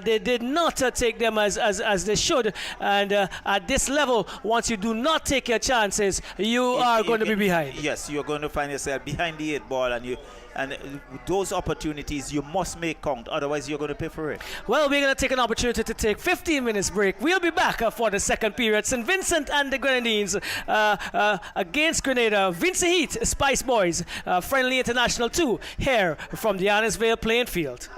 They did not take them as they should. And at this level, once you do not take your chances, you are going to be behind. Yes, you're going to find yourself behind the 8 ball, and those opportunities you must make count, otherwise you're going to pay for it. Well, we're going to take an opportunity to take 15 minutes break. We'll be back for the second period. St. Vincent and the Grenadines against Grenada. Vincent Heat, Spice Boys, Friendly International 2, here from the Arnos Vale playing field.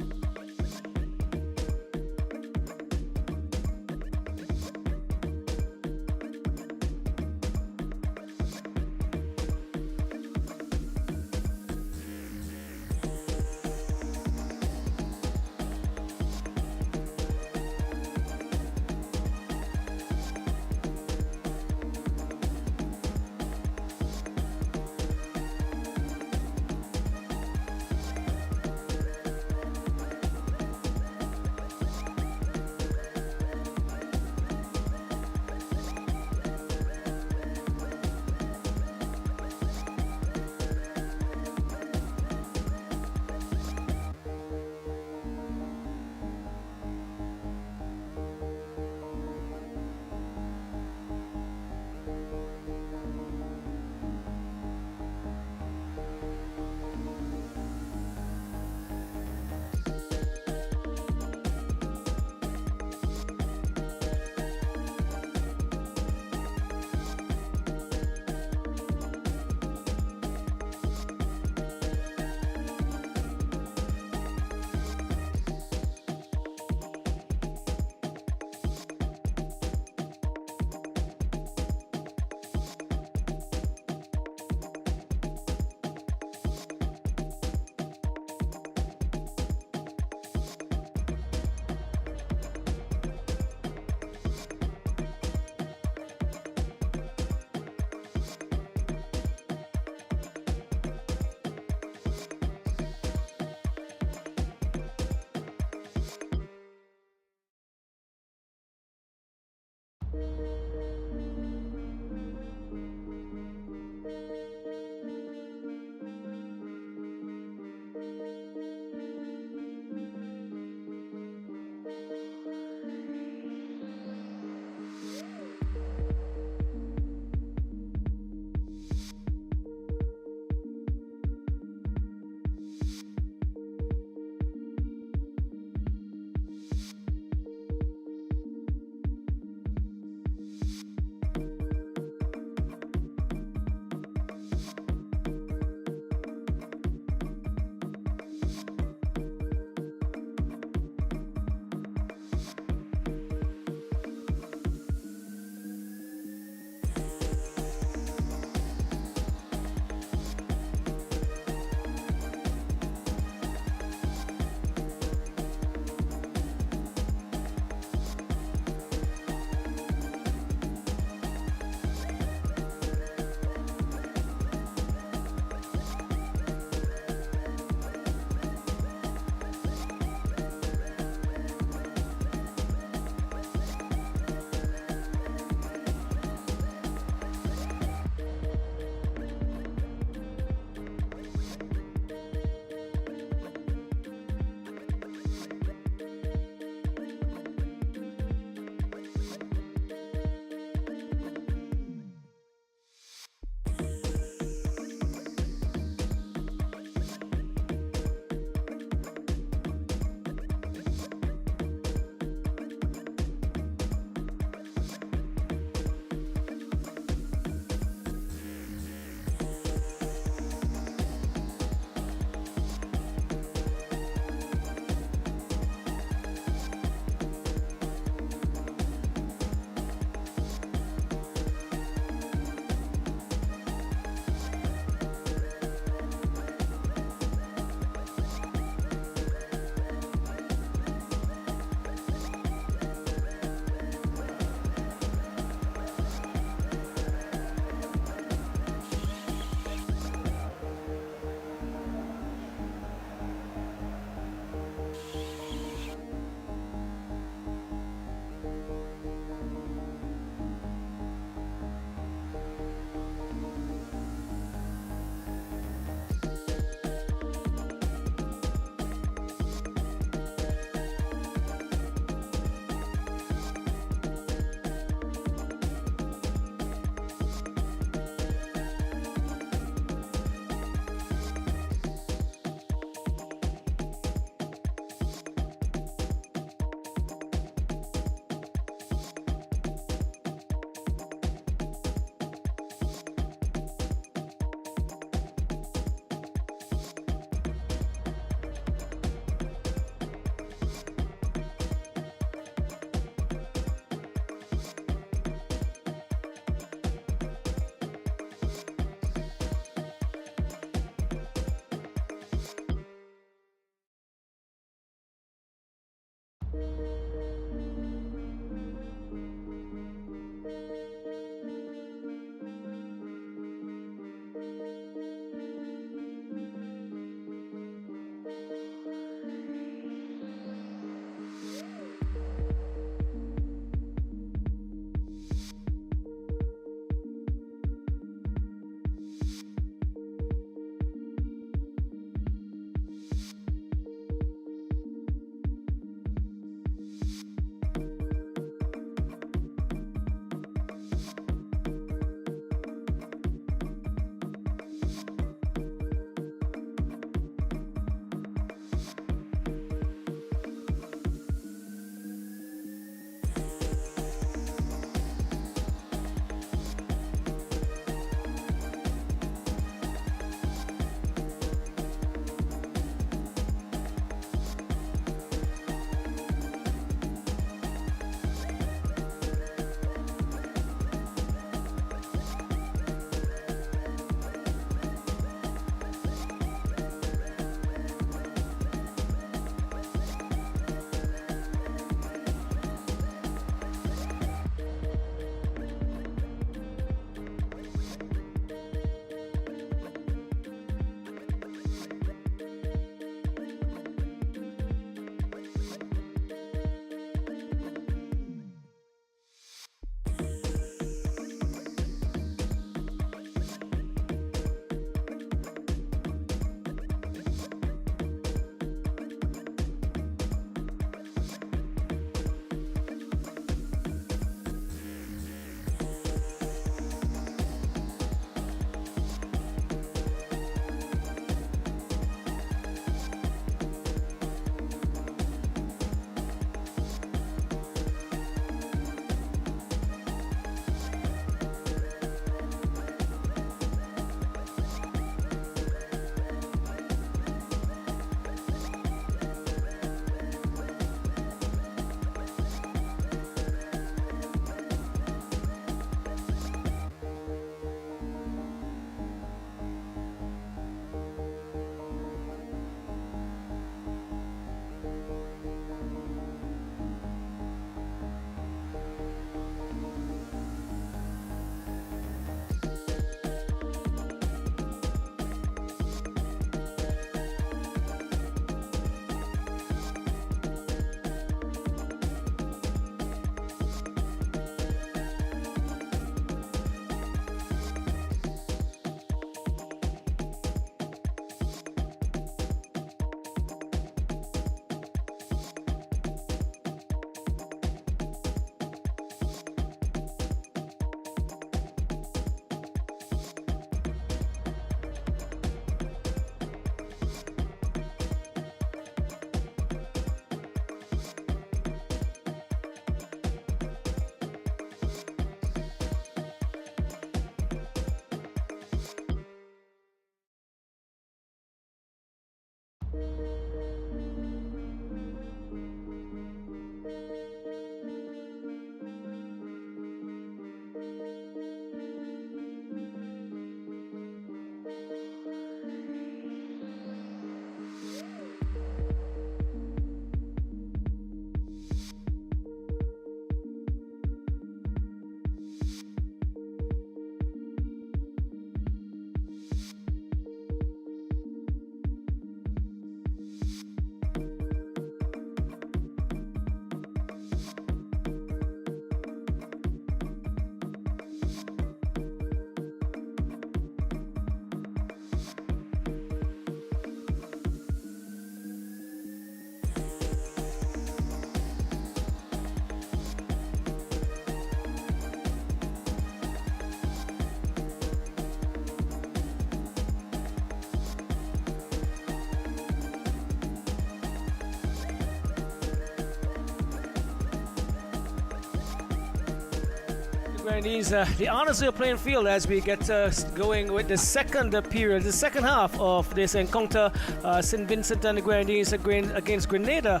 Grenadines, the Arnos Vale playing field as we get going with the second period, the second half of this encounter. St. Vincent and the Grenadines against Grenada,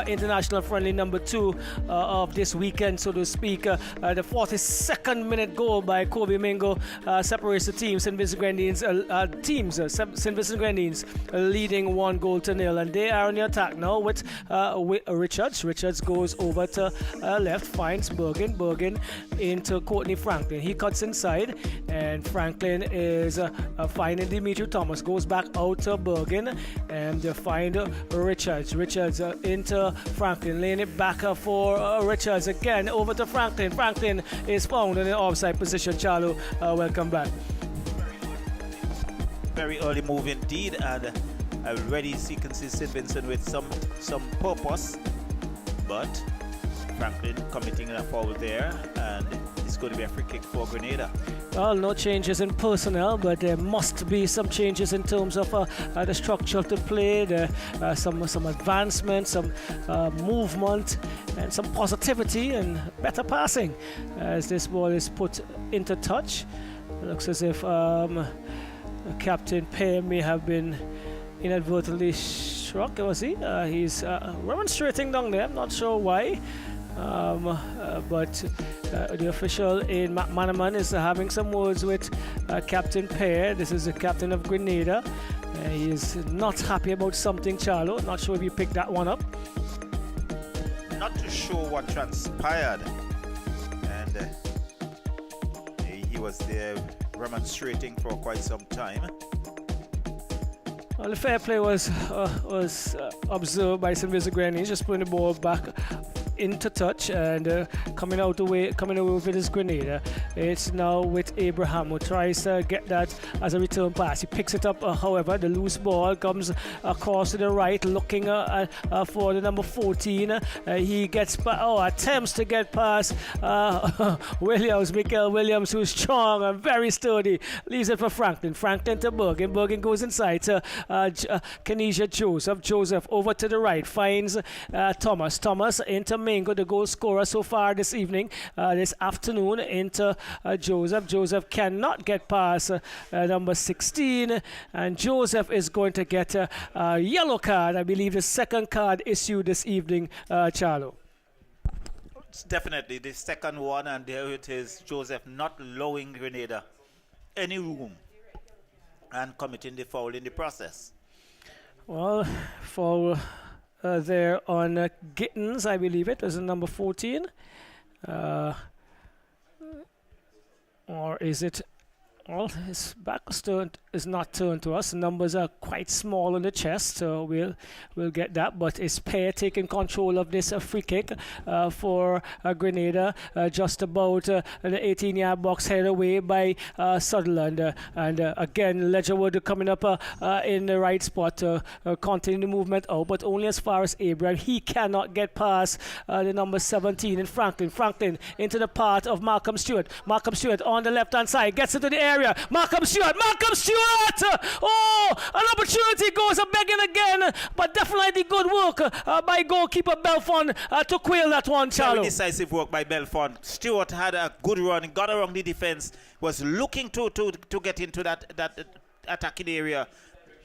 international friendly number 2 of this weekend, so to speak. The 42nd minute goal by Kobe Mingo separates the teams. St. Vincent Grenadines St. Vincent Grenadines leading 1-0, and they are on the attack now with Richards. Richards goes over to left, finds Bergen into Courtney Franklin. He cuts inside, and Franklin is finding Dimitri Thomas. Goes back out to Bergen, and they find Richards. Richards into Franklin, laying it back for Richards again. Over to Franklin. Franklin is found in an offside position. Charlo, welcome back. Very early move indeed, and already sequences St. Vincent with some purpose, but Franklin committing a foul there, and it's going to be a free kick for Grenada. Well, no changes in personnel, but there must be some changes in terms of the structure of the play, some advancement, some movement, and some positivity and better passing as this ball is put into touch. It looks as if Captain Pear may have been inadvertently struck. Was he? He's remonstrating down there. I'm not sure why. But the official in McManaman is having some words with Captain Pear. This is the captain of Grenada. He is not happy about something, Charlo. Not sure if you picked that one up. Not too sure what transpired, and he was there remonstrating for quite some time. Well, the fair play was observed by St. Vincent Grenadines, just putting the ball back into touch and coming away with his Grenada. It's now with Abraham, who tries to get that as a return pass. He picks it up, however, the loose ball comes across to the right, looking for the number 14. He gets attempts to get past Mikael Williams, who's strong and very sturdy. Leaves it for Franklin to Bergen. Bergen goes inside to Kenesha Joseph over to the right, finds Thomas into Mingo, the goal scorer so far this evening, this afternoon, into Joseph. Joseph cannot get past number 16, and Joseph is going to get a yellow card. I believe the second card issued this evening, Charlo. It's definitely the second one, and there it is. Joseph not allowing Grenada any room and committing the foul in the process. Well, foul there on Gittins, I believe it was number 14. Or is it? Well, his back is not turned to us. The numbers are quite small on the chest, so we'll get that. But it's Pear taking control of this free kick for Grenada, just about the 18-yard box, headed away by Sutherland. And again, Ledgerwood coming up in the right spot to continue the movement out, but only as far as Abraham. He cannot get past the number 17 in Franklin. Franklin into the path of Malcolm Stewart. Malcolm Stewart on the left-hand side gets into the area. Malcolm Stewart! Oh, an opportunity goes a begging again, but definitely good work by goalkeeper Belfont to quail that one, Charlo. Very decisive work by Belfont. Stewart had a good run, got around the defense, was looking to get into that attacking area,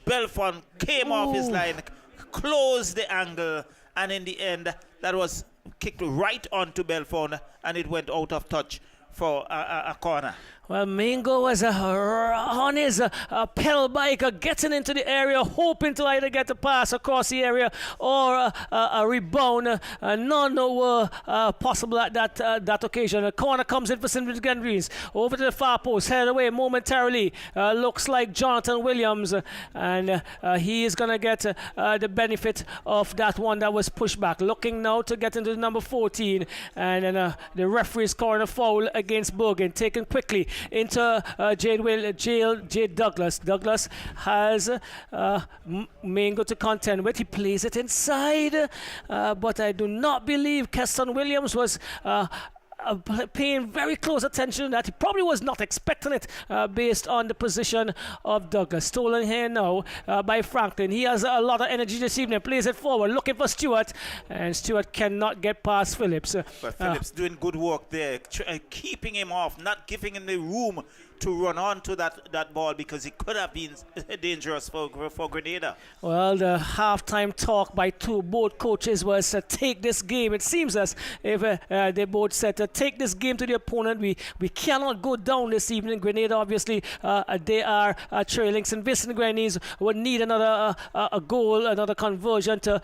Belfont came off his line, closed the angle, and in the end, that was kicked right onto Belfont, and it went out of touch for a corner. Well, Mingo was on his pedal bike, getting into the area, hoping to either get a pass across the area or a rebound. None were possible at that occasion. A corner comes in for St. Vincent Grenadines. Over to the far post, headed away momentarily. Looks like Jonathan Williams, and he is going to get the benefit of that one that was pushed back. Looking now to get into the number 14, and then the referee's corner foul against Bergen, taken quickly into Jade Douglas. Douglas has Mingo to contend with. He plays it inside, but I do not believe Keston Williams was paying very close attention to that. He probably was not expecting it based on the position of Douglas. Stolen here now by Franklin. He has a lot of energy this evening. Plays it forward, looking for Stewart, and Stewart cannot get past Phillips. But Phillips doing good work there, keeping him off, not giving him the room to run on to that ball, because it could have been dangerous for Grenada. Well, the halftime talk by both coaches was to take this game. It seems as if they both said to take this game to the opponent. We cannot go down this evening. Grenada, obviously, they are trailing. St. Vincent Grenadines would need another a goal, another conversion to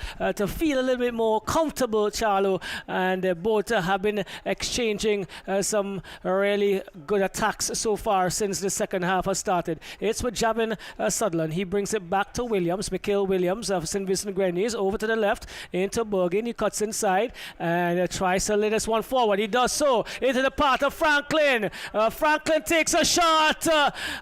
feel a little bit more comfortable, Charlo. And both have been exchanging some really good attacks so far since the second half has started. It's with Javin Sutherland. He brings it back to Williams, Mikhail Williams of St. Vincent Grenadines, over to the left into Bergen. He cuts inside and tries to lay this one forward. He does so into the path of Franklin. Franklin takes a shot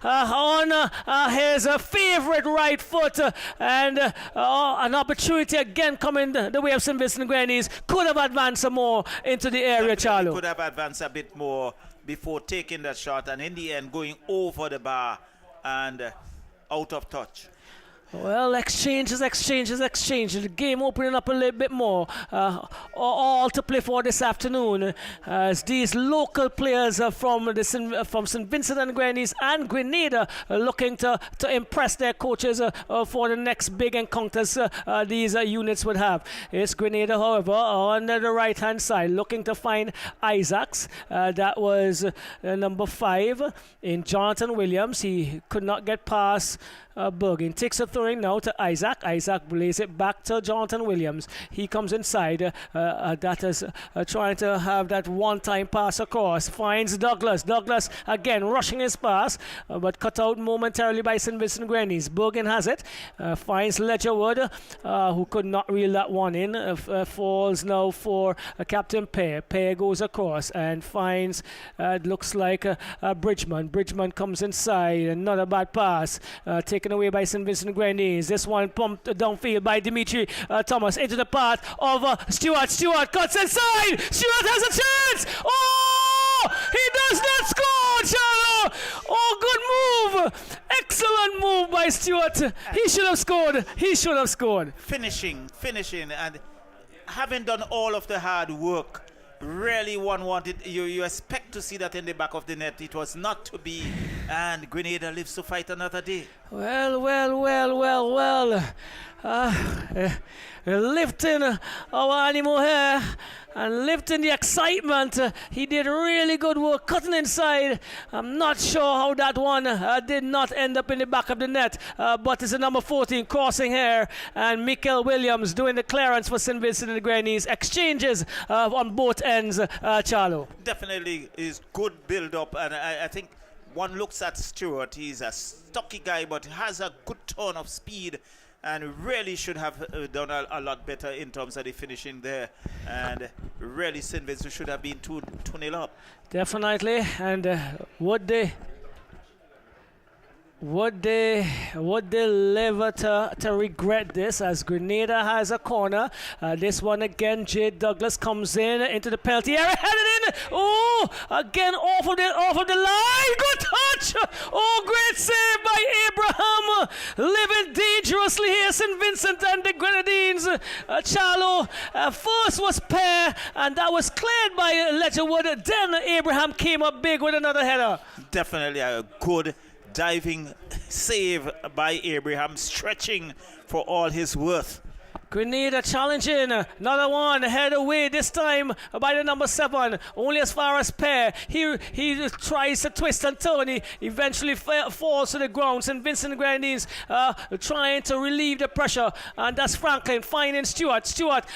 on his favorite right foot, and an opportunity again coming the way of St. Vincent Grenadines. Could have advanced some more into the area, Charlo. Could have advanced a bit more before taking that shot, and in the end going over the bar and out of touch. Well, exchanges. The game opening up a little bit more. All to play for this afternoon, as these local players from St. Vincent and Grenadines and Grenada looking to impress their coaches for the next big encounters these units would have. It's Grenada, however, on the right-hand side, looking to find Isaacs. That was number 5 in Jonathan Williams. He could not get past Bergen. Takes a throwing now to Isaac. Isaac lays it back to Jonathan Williams. He comes inside. That is trying to have that one-time pass across. Finds Douglas. Douglas again rushing his pass, but cut out momentarily by St. Vincent Grenadines. Bergen has it. Finds Ledgerwood, who could not reel that one in. Falls now for Captain Pear. Pear goes across and finds, looks like Bridgman. Bridgman comes inside. Another bad pass. Taken away by St. Vincent Grenadines. This one pumped downfield by Dimitri Thomas into the path of Stewart. Stewart cuts inside. Stewart has a chance. Oh, he does not score, Charlo. Oh, good move. Excellent move by Stewart. He should have scored. Finishing, and having done all of the hard work. Really, one wanted, you expect to see that in the back of the net. It was not to be, and Grenada lives to fight another day. Well. Lifting our animal here and lifting the excitement. He did really good work cutting inside. I'm not sure how that one did not end up in the back of the net, but it's a number 14 crossing here, and Michael Williams doing the clearance for St. Vincent and the Grenadines. Exchanges on both ends, Charlo. Definitely is good build-up, and I think one looks at Stewart. He's a stocky guy, but has a good ton of speed, and really should have done a lot better in terms of the finishing there. And really, St. Vincent should have been 2-0 up. Definitely, and would they live to regret this, as Grenada has a corner. This one again, Jade Douglas comes into the penalty area, headed in. Oh, again off of the line. Good touch. Oh, great save by Abraham. Living dangerously here, St. Vincent and the Grenadines. Charlo, first was Pear, and that was cleared by Ledgerwood. Then Abraham came up big with another header. Definitely a good diving save by Abraham, stretching for all his worth. Grenada challenging, another one, head away this time by the number 7, only as far as pair. He tries to twist and turn, he eventually falls to the ground. St. Vincent Grenadines trying to relieve the pressure, and that's Franklin finding Stewart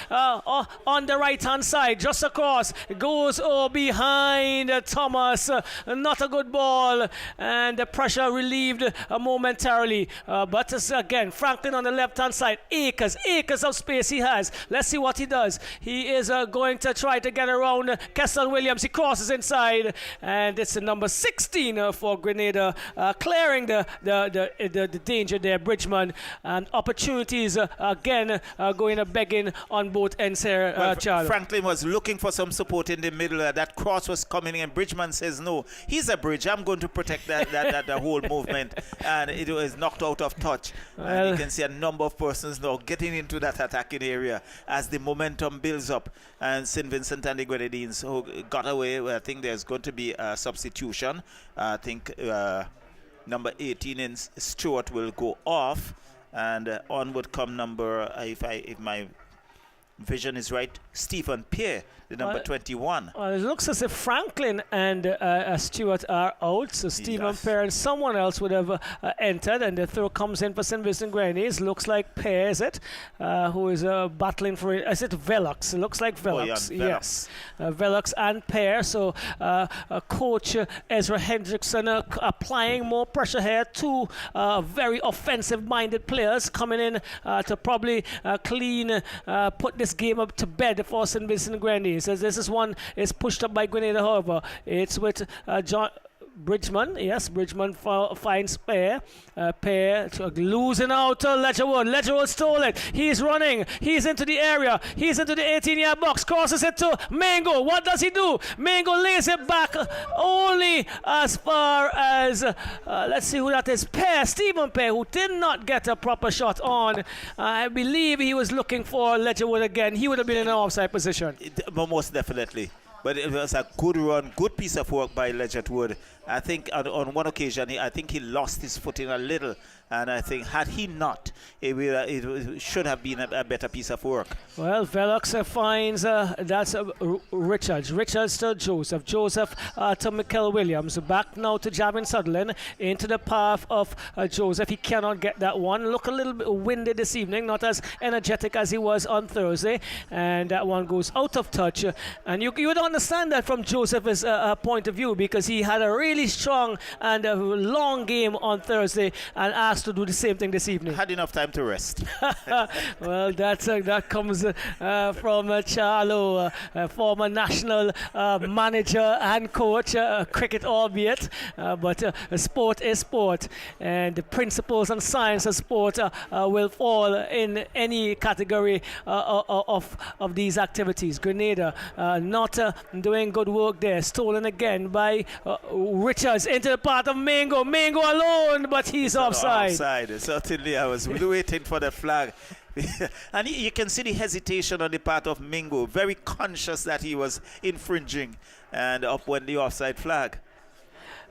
on the right hand side, just across, goes behind Thomas, not a good ball, and the pressure relieved momentarily, but again Franklin on the left hand side, acres of space he has. Let's see what he does. He is going to try to get around Keston Williams. He crosses inside, and it's the number 16 for Grenada, clearing the danger there. Bridgman, and opportunities again going begging on both ends here. Charles. Franklin was looking for some support in the middle. That cross was coming in. Bridgman says no. He's a bridge. I'm going to protect that whole movement, and it was knocked out of touch. And you can see a number of persons now getting into that attacking area as the momentum builds up, and St. Vincent and the Grenadines who got away. I think there's going to be a substitution. I think number 18 in Stewart will go off, and on would come number, if my vision is right, Stephen Pear, the number 21. It looks as if Franklin and Stewart are out, so Stephen Pear and someone else would have entered, and the throw comes in for St. Vincent Grenadines. Looks like Pear, is it? Who is battling for it? Is it Velox? It looks like Velox. Oh, yeah, yes. Velox and Pear. So Coach Ezra Hendrickson applying more pressure here. Two very offensive-minded players coming in to probably put this game up to bed for St. Vincent Grenadines. As this is one is pushed up by Grenada, however. It's with John Bridgman. Yes, Bridgman finds Pear. Pear losing out to Ledgerwood. Ledgerwood stole it. He's running. He's into the area. He's into the 18-yard box. Crosses it to Mango. What does he do? Mango lays it back only as far as, let's see who that is. Pear, Stephen Pear, who did not get a proper shot on. I believe he was looking for Ledgerwood again. He would have been in an offside position. Most definitely. But it was a good run, good piece of work by Ledgerwood. I think on one occasion, I think he lost his footing a little. And I think had he not, it should have been a better piece of work. Well, Velox finds that's Richards. Richards to Joseph. Joseph to Mikel Williams. Back now to Javin Sutherland. Into the path of Joseph. He cannot get that one. Look a little bit windy this evening. Not as energetic as he was on Thursday. And that one goes out of touch. And you would understand that from Joseph's point of view, because he had a really strong and long game on Thursday and asked to do the same thing this evening. Had enough time to rest. Well, that comes from Charlo, former national manager and coach, cricket albeit, but sport is sport, and the principles and science of sport will fall in any category of these activities. Grenada not doing good work there. Stolen again by Richards into the path of Mango. Mango alone, but he's offside. Certainly, I was waiting for the flag. And you can see the hesitation on the part of Mingo, very conscious that he was infringing, and up went the offside flag.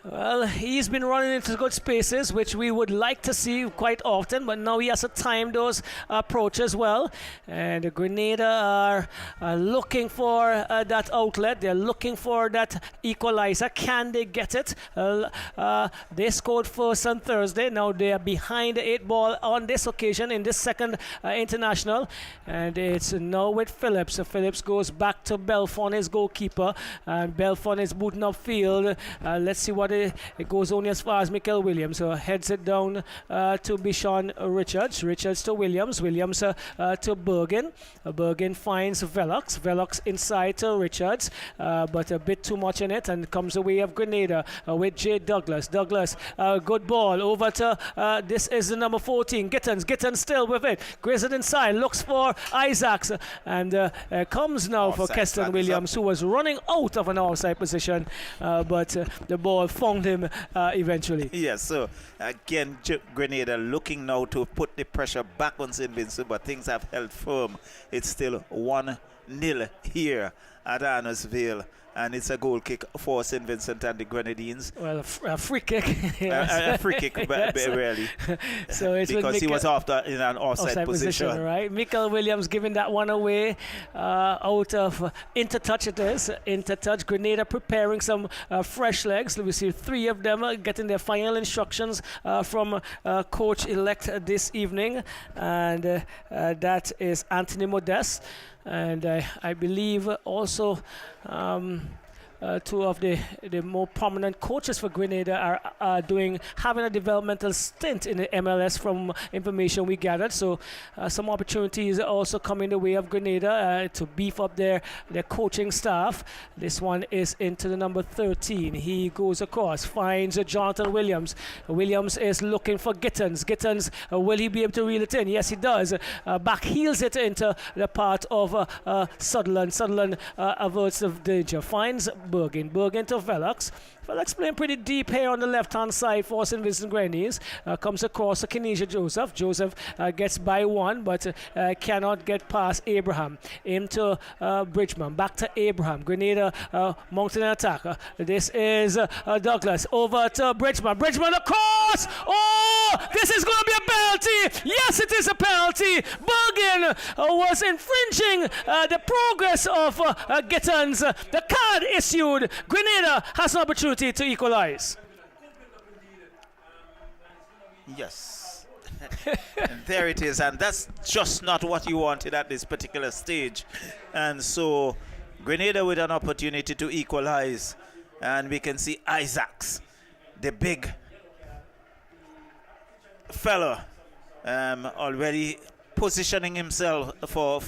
Well, he's been running into good spaces, which we would like to see quite often, but now he has to time those approaches well. And Grenada are looking for that outlet. They're looking for that equalizer. Can they get it? They scored first on Thursday. Now they are behind the 8 ball on this occasion in this second international. And it's now with Phillips. So Phillips goes back to Belfon, his goalkeeper. And Belfon is booting up field. Let's see what it goes only as far as Mikel Williams, so heads it down to Bishon Richards. Richards to Williams. Williams to Bergen. Bergen finds Velox. Velox inside to Richards, but a bit too much in it, and comes the way of Grenada with Jay Douglas. Douglas, good ball over to this is the number 14. Gittins still with it. Grizzled inside, looks for Isaacs, and comes now offside for Keston Williams, who was running out of an offside position, but the ball found him eventually. Yes, so again, Grenada looking now to put the pressure back on St. Vincent, but things have held firm. It's still 1 1-0 here at Arnos Vale. And it's a goal kick for St. Vincent and the Grenadines. Well, a free kick. A free kick, really. So it's because he was in an offside position. Right. Michael Williams giving that one away out of Intertouch it is. Intertouch. Grenada preparing some fresh legs. We see 3 of them getting their final instructions from coach-elect this evening. And that is Anthony Modeste. And I believe also 2 of the more prominent coaches for Grenada are having a developmental stint in the MLS from information we gathered. So some opportunities also coming the way of Grenada to beef up their coaching staff. This one is into the number 13. He goes across, finds Jonathan Williams. Williams is looking for Gittins. Gittins, will he be able to reel it in? Yes, he does. Back heels it into the part of Sutherland. Sutherland averts the danger. Finds Bergen to Velox. Velox playing pretty deep here on the left-hand side for St. Vincent Grenadines. Comes across to Kenesha Joseph. Joseph gets by one, but cannot get past Abraham. Into Bridgman. Back to Abraham. Grenada mounting an attack. This is Douglas. Over to Bridgman. Bridgman across! Oh! This is going to be a penalty! Yes, it is a penalty! Bergen was infringing the progress of Gittins. The card issued. Grenada has an opportunity to equalize. Yes. And there it is, and that's just not what you wanted at this particular stage. And so Grenada with an opportunity to equalize, and we can see Isaacs, the big fella, already positioning himself for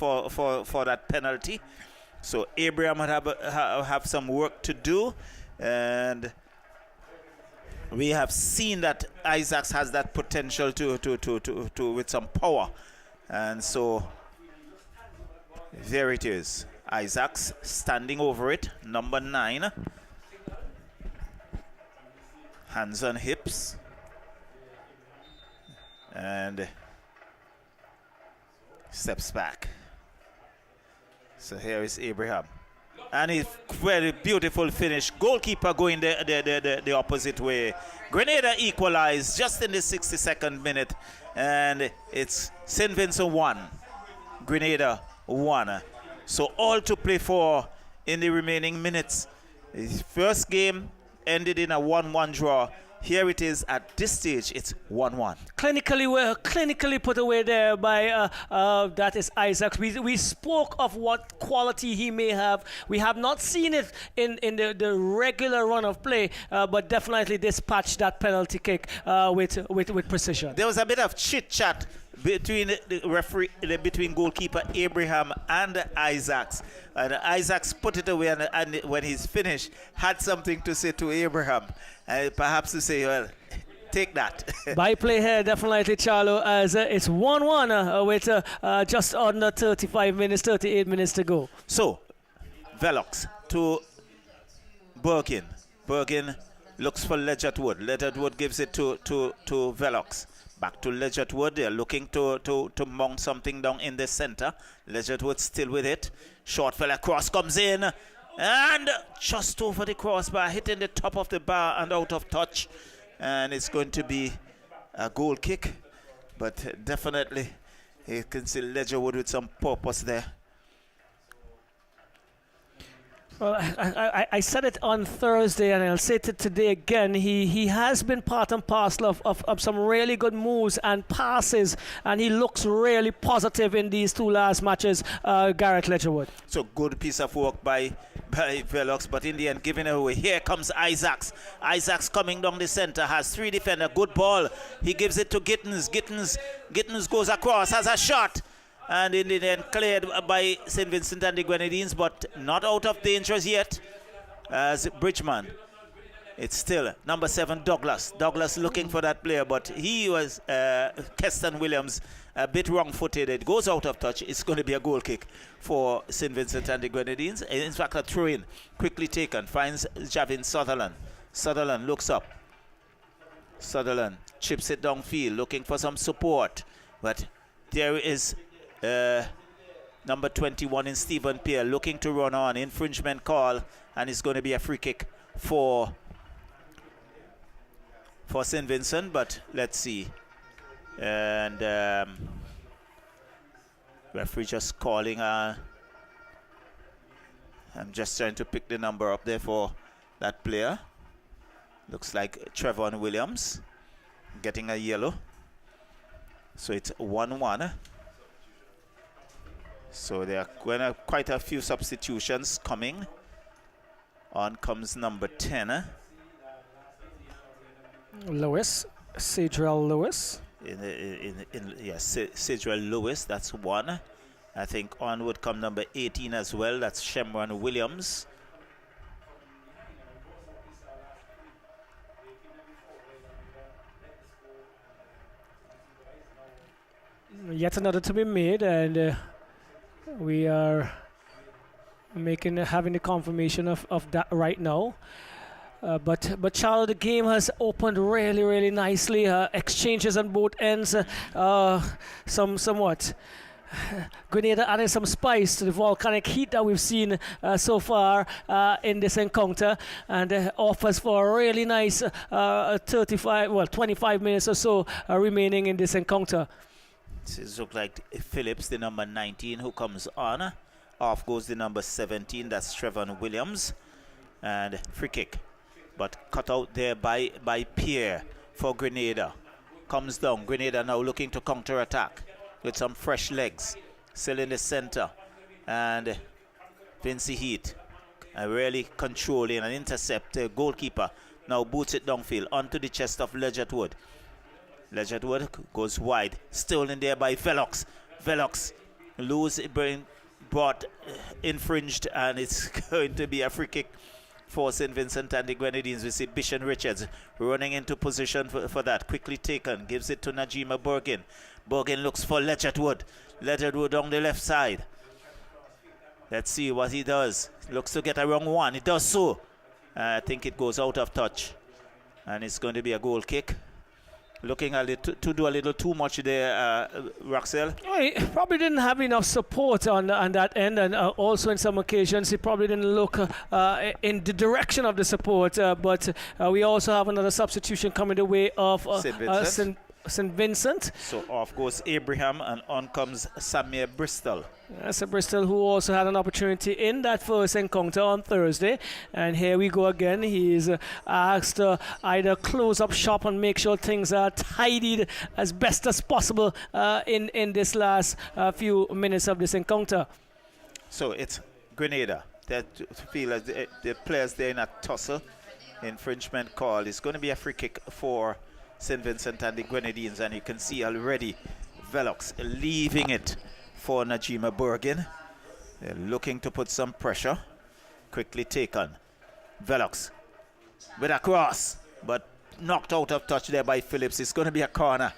that penalty. So Abraham would have some work to do, and we have seen that Isaacs has that potential to with some power, and so there it is. Isaacs standing over it, number 9, hands on hips, and steps back. So here is Abraham. And a very beautiful finish. Goalkeeper going the opposite way. Grenada equalized just in the 62nd minute. And it's St. Vincent 1, Grenada 1. So all to play for in the remaining minutes. His first game ended in a 1-1 draw. Here it is at this stage, it's 1-1. Clinically put away there by that is Isaacs. We spoke of what quality he may have. We have not seen it in the regular run of play, but definitely dispatched that penalty kick with precision. There was a bit of chit chat between the referee, between goalkeeper Abraham and Isaacs. And Isaacs put it away, and when he's finished, had something to say to Abraham. Perhaps to say, well, take that. By play here, definitely, Charlo, as it's 1-1 with just under 38 minutes to go. So, Velox to Bergen. Bergen looks for Ledgett Wood. Ledgett Wood gives it to Velox. Back to Ledgett Wood. They're looking to mount something down in the center. Ledgett Wood still with it. Short fella cross comes in. And just over the crossbar, hitting the top of the bar and out of touch. And it's going to be a goal kick. But definitely, you can see Ledger Wood with some purpose there. Well, I said it on Thursday, and I'll say it today again. He has been part and parcel of some really good moves and passes, and he looks really positive in these 2 last matches, Garrett Ledgerwood. So good piece of work by Velox, but in the end, giving it away. Here comes Isaacs. Isaacs coming down the center, has 3 defenders. Good ball. He gives it to Gittins. Gittins goes across, has a shot. And in the end, cleared by St. Vincent and the Grenadines, but not out of danger yet. As Bridgman, it's still number 7, Douglas. Douglas looking for that player, but he was Keston Williams a bit wrong-footed. It goes out of touch. It's going to be a goal kick for St. Vincent and the Grenadines. In fact, a throw-in quickly taken. Finds Javin Sutherland. Sutherland looks up. Sutherland chips it downfield, looking for some support. But there is number 21 in Stephen Pierre, looking to run on. Infringement call, and it's going to be a free kick for St. Vincent, but let's see. And referee just calling. I'm just trying to pick the number up there for that player. Looks like Trevon Williams getting a yellow. So it's 1-1. So there are quite a few substitutions coming. On comes number 10. Lewis, Cedrell Lewis. Cedrell Lewis, that's one. I think on would come number 18 as well. That's Shemron Williams. Yet another to be made, and we are having the confirmation of that right now. But Charles, the game has opened really nicely. Exchanges on both ends. Somewhat. Grenada adding some spice to the volcanic heat that we've seen so far in this encounter, and offers for a really nice 25 minutes or so remaining in this encounter. It looks like Phillips, the number 19, who comes on. Off goes the number 17, that's Trevon Williams. And free kick, but cut out there by Pierre for Grenada. Comes down. Grenada now looking to counter-attack with some fresh legs. Still in the center. And Vincent Heat really controlling and intercept. Goalkeeper now boots it downfield onto the chest of Ledgett Wood. Ledgett Wood goes wide. Still in there by Velox. Velox brought infringed, and it's going to be a free kick for St. Vincent and the Grenadines. We see Bishon Richards running into position for that. Quickly taken. Gives it to Najima Bergin. Bergin looks for Ledgett Wood. Ledgett Wood on the left side. Let's see what he does. Looks to get a wrong one. It does so. I think it goes out of touch. And it's going to be a goal kick. Looking to do a little too much there, Roxelle. Well, he probably didn't have enough support on that end, and also in some occasions he probably didn't look in the direction of the support. But we also have another substitution coming the way of St. Vincent. So off goes Abraham, and on comes Samir Bristol. That's a Bristol who also had an opportunity in that first encounter on Thursday. And here we go again. He's asked to either close up shop and make sure things are tidied as best as possible in this last few minutes of this encounter. So it's Grenada that feel as the players there in a tussle. Infringement call. It's going to be a free kick for St. Vincent and the Grenadines, and you can see already Velox leaving it for Najima Bergin. They're looking to put some pressure. Quickly taken. Velox with a cross, but knocked out of touch there by Phillips. It's going to be a corner,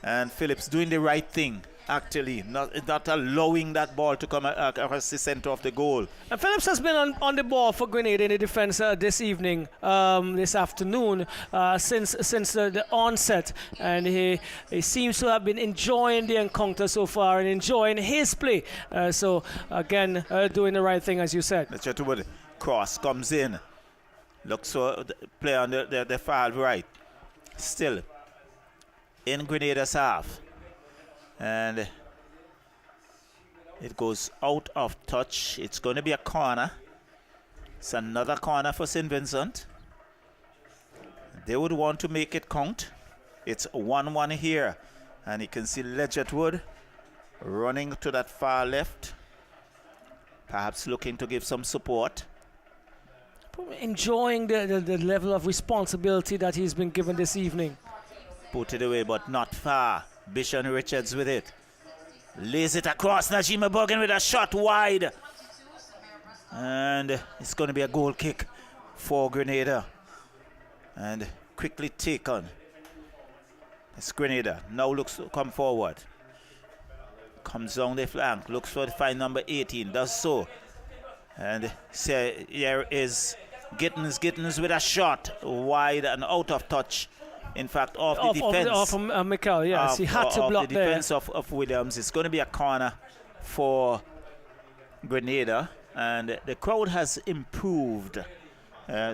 and Phillips doing the right thing, actually, not allowing that ball to come across the center of the goal. And Phillips has been on the ball for Grenada in the defense this evening, this afternoon, since the onset, and he seems to have been enjoying the encounter so far and enjoying his play. So again, doing the right thing, as you said. Let's try to cross comes in. Looks for the player on the far right. Still in Grenada's half. And it goes out of touch. It's going to be a corner. It's another corner for St. Vincent. They would want to make it count. It's 1-1 here. And you can see Ledgett Wood running to that far left. Perhaps looking to give some support. Enjoying the level of responsibility that he's been given this evening. Put it away, but not far. Bishon Richards with it. Lays it across. Najima Bergin with a shot wide. And it's going to be a goal kick for Grenada. And quickly taken. It's Grenada. Now looks to come forward. Comes down the flank. Looks for the find number 18. Does so. And here is Gittins with a shot wide and out of touch. In fact, off the defense. Off Mikel, yes. He had to block the defense of Williams. It's going to be a corner for Grenada, and the crowd has improved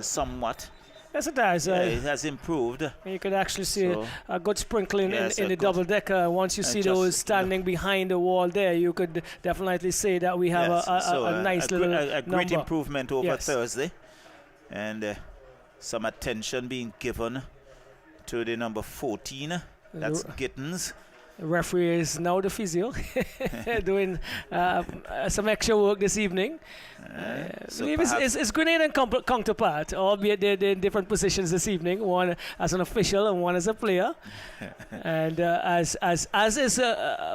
somewhat. Yes, it does. Yeah, it has improved. You could actually see So, a good sprinkling yes, in the double-decker. Once you see those standing behind the wall there, you could definitely say that we have a nice little a great number. improvement over Thursday. And some attention being given to the number 14. That's Gittins. The referee is now the physio, doing some extra work this evening. I believe it's Grenada counterpart, albeit they're in different positions this evening. One as an official and one as a player. And as is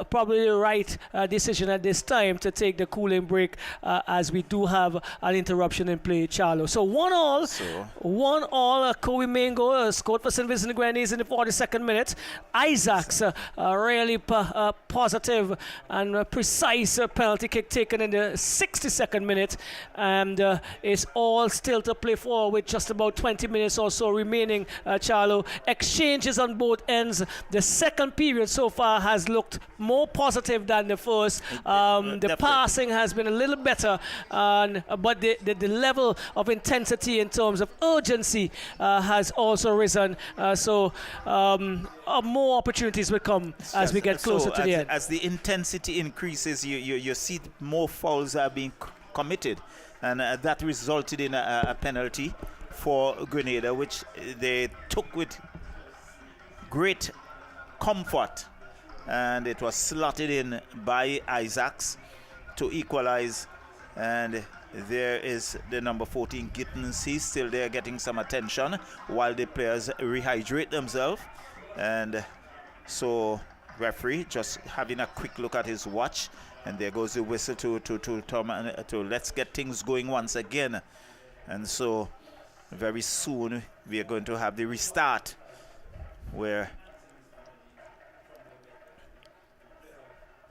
probably the right decision at this time to take the cooling break, as we do have an interruption in play, Charlo. So 1-1, Kobe main goal scored for St. Vincent Grenadines in the 42nd minute. Isaacs really positive and precise penalty kick taken in the 62nd minute, and it's all still to play for with just about 20 minutes or so remaining. Charlo, exchanges on both ends. The second period so far has looked more positive than the first. The passing has been a little better, but the level of intensity in terms of urgency has also risen. More opportunities will come as we get closer to the end. As the intensity increases, you see more fouls are being committed, and that resulted in a penalty for Grenada, which they took with great comfort, and it was slotted in by Isaacs to equalize. And there is the number 14 Gittins. He's still there getting some attention while the players rehydrate themselves. And so referee just having a quick look at his watch, and there goes the whistle to let's get things going once again. And so very soon we are going to have the restart, where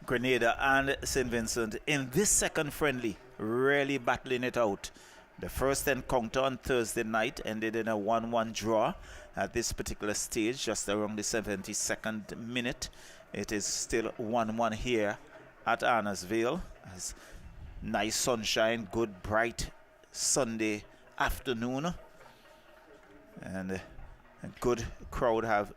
Grenada and St. Vincent in this second friendly really battling it out. The first encounter on Thursday night ended in a 1-1 draw. At this particular stage, just around the 72nd minute, it is still 1-1 here at Arnos Vale. As nice sunshine, good bright Sunday afternoon, and a good crowd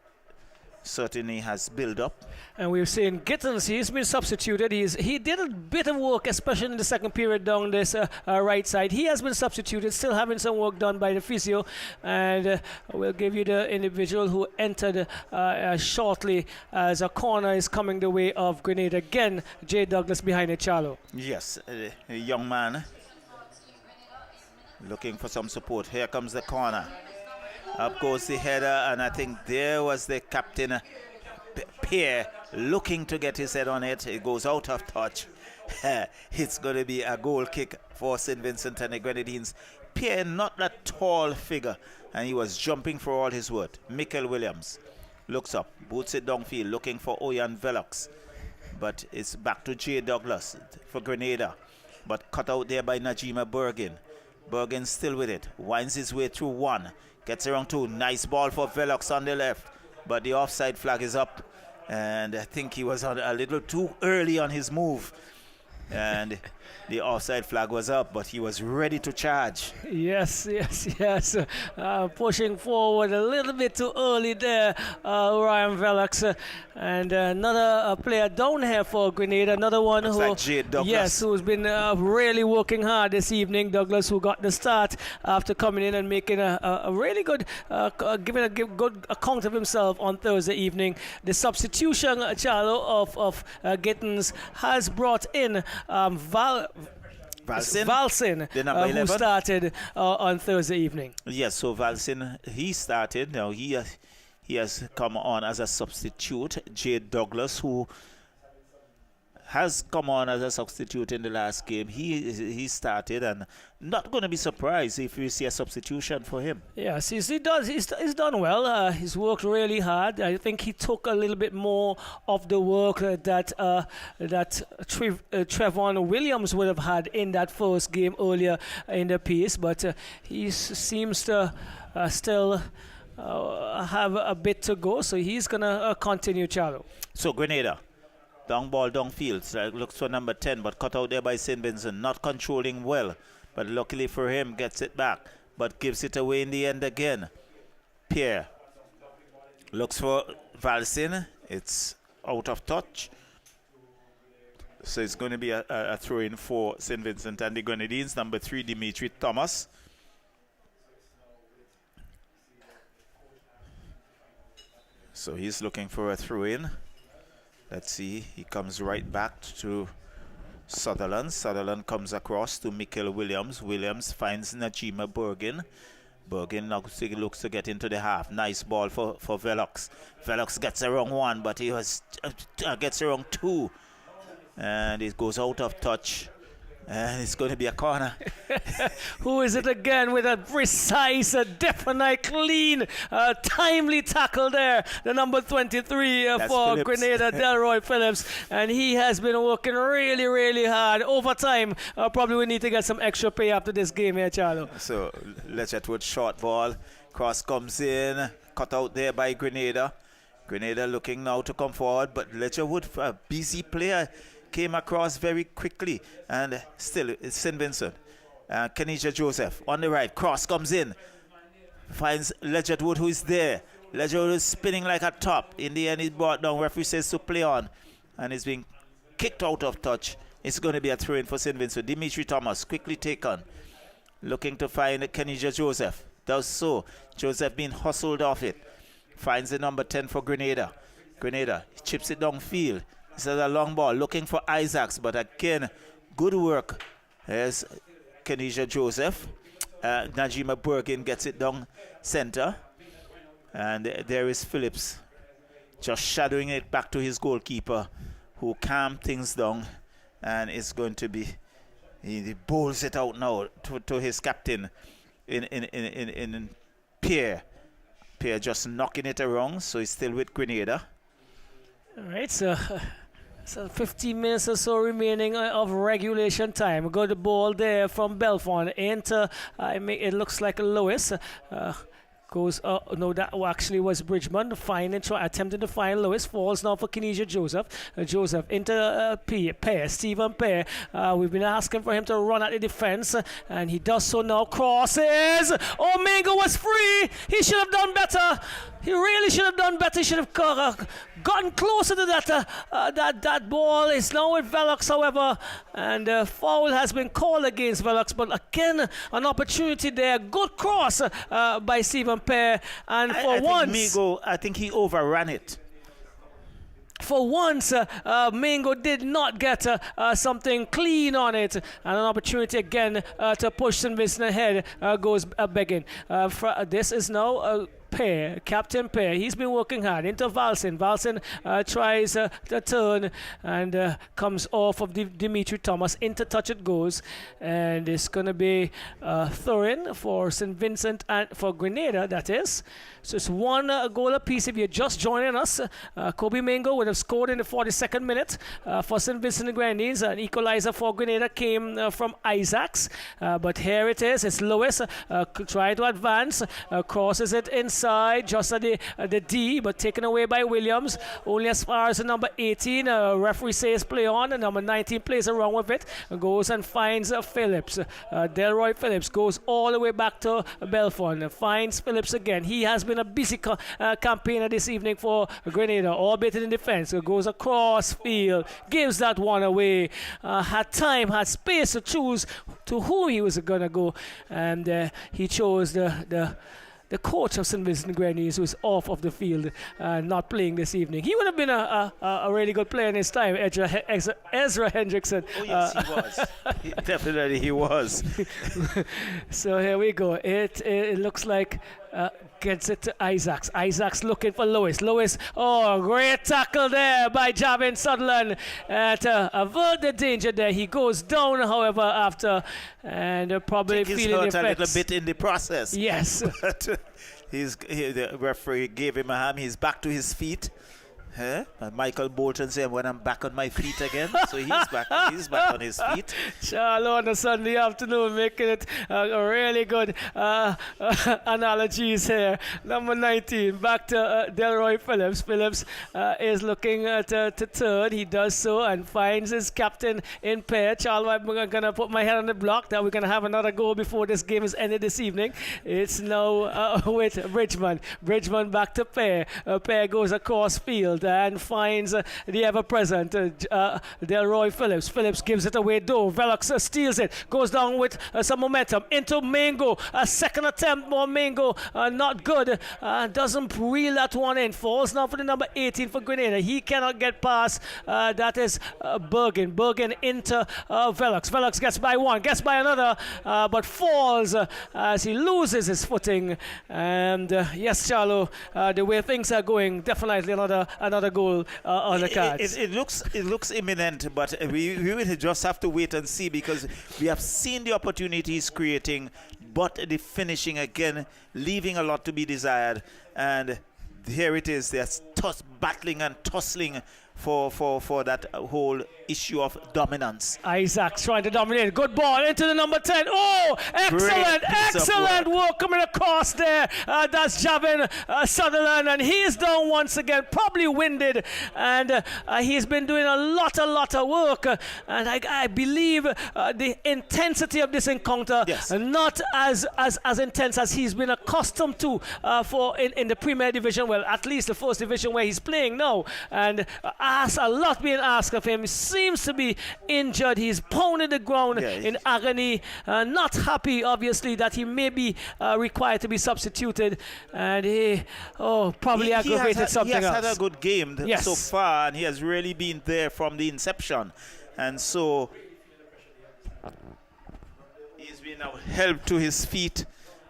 certainly has built up. And we've seen Gittins, he's been substituted. He did a bit of work, especially in the second period down this right side. He has been substituted, still having some work done by the physio. And we'll give you the individual who entered shortly, as a corner is coming the way of Grenada. Again, Jay Douglas behind it, Charlo. Yes, a young man looking for some support. Here comes the corner. Up goes the header, and I think there was the captain, Pierre, looking to get his head on it. It goes out of touch. It's going to be a goal kick for St. Vincent and the Grenadines. Pierre, not that tall figure, and he was jumping for all his worth. Michael Williams looks up, boots it downfield, looking for Oyan Velox. But it's back to Jay Douglas for Grenada. But cut out there by Najima Bergen. Bergen still with it, winds his way through one. Gets around two. Nice ball for Velox on the left. But the offside flag is up. And I think he was a little too early on his move. And the offside flag was up, but he was ready to charge. Yes. Pushing forward a little bit too early there, Ryan Velox. And another player down here for Grenada, another one Looks like Jade Douglas. Yes, who's been really working hard this evening. Douglas, who got the start after coming in and making a really good, giving a good account of himself on Thursday evening. The substitution, Charlo, of Gittins has brought in Valsin, the number 11, who started on Thursday evening. Yes, so Valsin, he started. Now he has come on as a substitute. Jade Douglas, who has come on as a substitute in the last game, he started, and not going to be surprised if we see a substitution for him. Yes, he's done well. He's worked really hard. I think he took a little bit more of the work that Trevon Williams would have had in that first game earlier in the piece, but he seems to still have a bit to go, so he's going to continue, Charlo. So Grenada Down ball, downfield. So looks for number 10, but cut out there by St. Vincent. Not controlling well, but luckily for him, gets it back, but gives it away in the end again. Pierre looks for Valsin. It's out of touch. So it's going to be a throw-in for St. Vincent and the Grenadines. Number 3, Dimitri Thomas. So he's looking for a throw-in. Let's see. He comes right back to Sutherland. Sutherland comes across to Michael Williams. Williams finds Najima Bergin. Bergin now looks to get into the half. Nice ball for Velox. Velox gets the wrong one, but he gets the wrong 2. And it goes out of touch. And it's going to be a corner. Who is it again with a precise, definite, clean, timely tackle there? The number 23 for Phillips. Grenada, Delroy Phillips. And he has been working really, really hard. Overtime, probably we need to get some extra pay after this game here, Charlo. So Ledgerwood short ball. Cross comes in. Cut out there by Grenada. Grenada looking now to come forward. But Ledgerwood, a busy player, came across very quickly, and still it's St. Vincent. Kenisha Joseph on the right, cross comes in, finds Ledgerwood, who is there. Ledgerwood is spinning like a top. In the end, he's brought down. Referee says to play on, and he's being kicked out of touch. It's going to be a throw-in for St. Vincent. Dimitri Thomas quickly taken, looking to find Kenisha Joseph. Does so. Joseph being hustled off it. Finds the number 10 for Grenada. Grenada chips it downfield. This is a long ball, looking for Isaacs, but again, good work. There's Kenisha Joseph. Najima Bergin gets it down center. And there is Phillips, just shadowing it back to his goalkeeper, who calmed things down. And it's going to be, he bowls it out now to his captain in Pierre. Pierre just knocking it around, so he's still with Grenada. All right, so 15 minutes or so remaining of regulation time. Got the ball there from Belfont into, it looks like Lewis. Goes, no, that actually was Bridgman. Attempting to find Lewis. Falls now for Kenisha Joseph. Joseph into Pear, Stephen Pear. We've been asking for him to run at the defense, and he does so now. Crosses. Oh, Mingo was free. He should have done better. He really should have done better. He should have gotten closer to that. That ball is now with Velox, however, and foul has been called against Velox. But again, an opportunity there. Good cross by Stephen Pear, and I think he overran it. For once, Mingo did not get something clean on it, and an opportunity again to push St. Vincent ahead goes begging. This is now Pear, Captain Pear. He's been working hard into Valsin. Valsin tries to turn and comes off of Dimitri Thomas. Into touch it goes, and it's going to be throw-in for St. Vincent and for Grenada, that is. So it's one goal apiece. If you're just joining us, Kobe Mingo would have scored in the 42nd minute for St. Vincent and Grenadines. An equalizer for Grenada came from Isaacs. But here it is. It's Lewis trying to advance. Crosses it inside, just at the D, but taken away by Williams. Only as far as the number 18. Referee says play on. And number 19 plays around with it. Goes and finds Phillips. Delroy Phillips goes all the way back to Belfont. Finds Phillips again. He has been a busy campaigner this evening for Grenada, all baited in defense. Goes across field, gives that one away. Had time, had space to choose to whom he was going to go, and he chose the coach of St. Vincent Grenadines, who is off of the field, not playing this evening. He would have been a really good player in his time, Ezra Hendrickson. Oh, yes, he was. Definitely he was. So here we go. It looks like gets it to Isaacs. Isaacs looking for Lewis. Lewis, oh, great tackle there by Javin Sutherland to avert the danger there. He goes down, however, after, and probably feeling the effects. A little bit in the process. Yes. But the referee gave him a hand. He's back to his feet. Huh? And Michael Bolton said, when I'm back on my feet again. So he's back on his feet. Charlo on a Sunday afternoon making it a really good analogies here. Number 19, back to Delroy Phillips. Phillips is looking to third. He does so and finds his captain in pair. Charlo, I'm going to put my head on the block that we're going to have another goal before this game is ended this evening. It's now with Bridgman. Bridgman back to pair. Pair goes across field and finds the ever-present Delroy Phillips. Phillips gives it away, though. Velox steals it, goes down with some momentum into Mango. A second attempt, more Mango, not good. Doesn't reel that one in. Falls now for the number 18 for Grenada. He cannot get past. That is Bergen. Bergen into Velox. Velox gets by one, gets by another, but falls as he loses his footing. And yes, Charlo, the way things are going, definitely another goal on the cards. It looks imminent, but we will just have to wait and see, because we have seen the opportunities creating, but the finishing again leaving a lot to be desired. And here it is. They're battling and tussling for that whole issue of dominance. Isaac trying to dominate. Good ball into the number 10. Oh, excellent work coming across there. That's Javin Sutherland, and he's down once again, probably winded, and he's been doing a lot of work. And I believe the intensity of this encounter, yes, not as intense as he's been accustomed to in the Premier Division, well, at least the first division where he's playing now. And a lot being asked of him. He seems to be injured. He's pounding the ground in agony. Not happy, obviously, that he may be required to be substituted. And he probably aggravated something else. He has had a good game so far, and he has really been there from the inception. And so he's been now helped to his feet.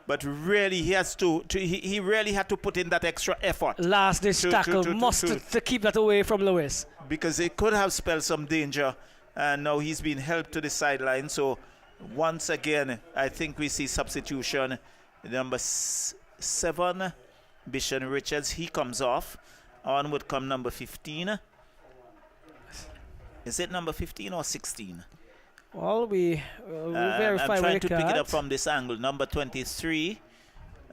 But really, he really had to put in that extra effort. Last ditch tackle to keep that away from Lewis. Because it could have spelled some danger. And now he's been helped to the sideline. So once again, I think we see substitution. Number 7, Bishon Richards, he comes off. On would come number 15. Is it number 15 or 16? Well, we verify. I'm trying to pick it up from this angle. Number 23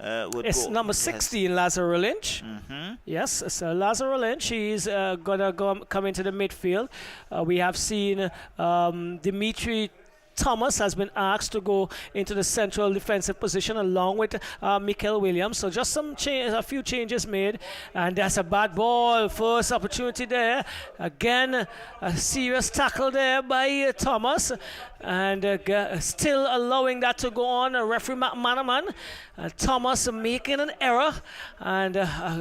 it's go. number 16, Lazaro Lynch. Mm-hmm. Yes, so Lazaro Lynch, he's gonna come into the midfield. We have seen Dimitri Thomas has been asked to go into the central defensive position along with Michael Williams. So just a few changes made, and that's a bad ball. First opportunity there. Again, a serious tackle there by Thomas, and still allowing that to go on. Referee McManaman. Thomas making an error, and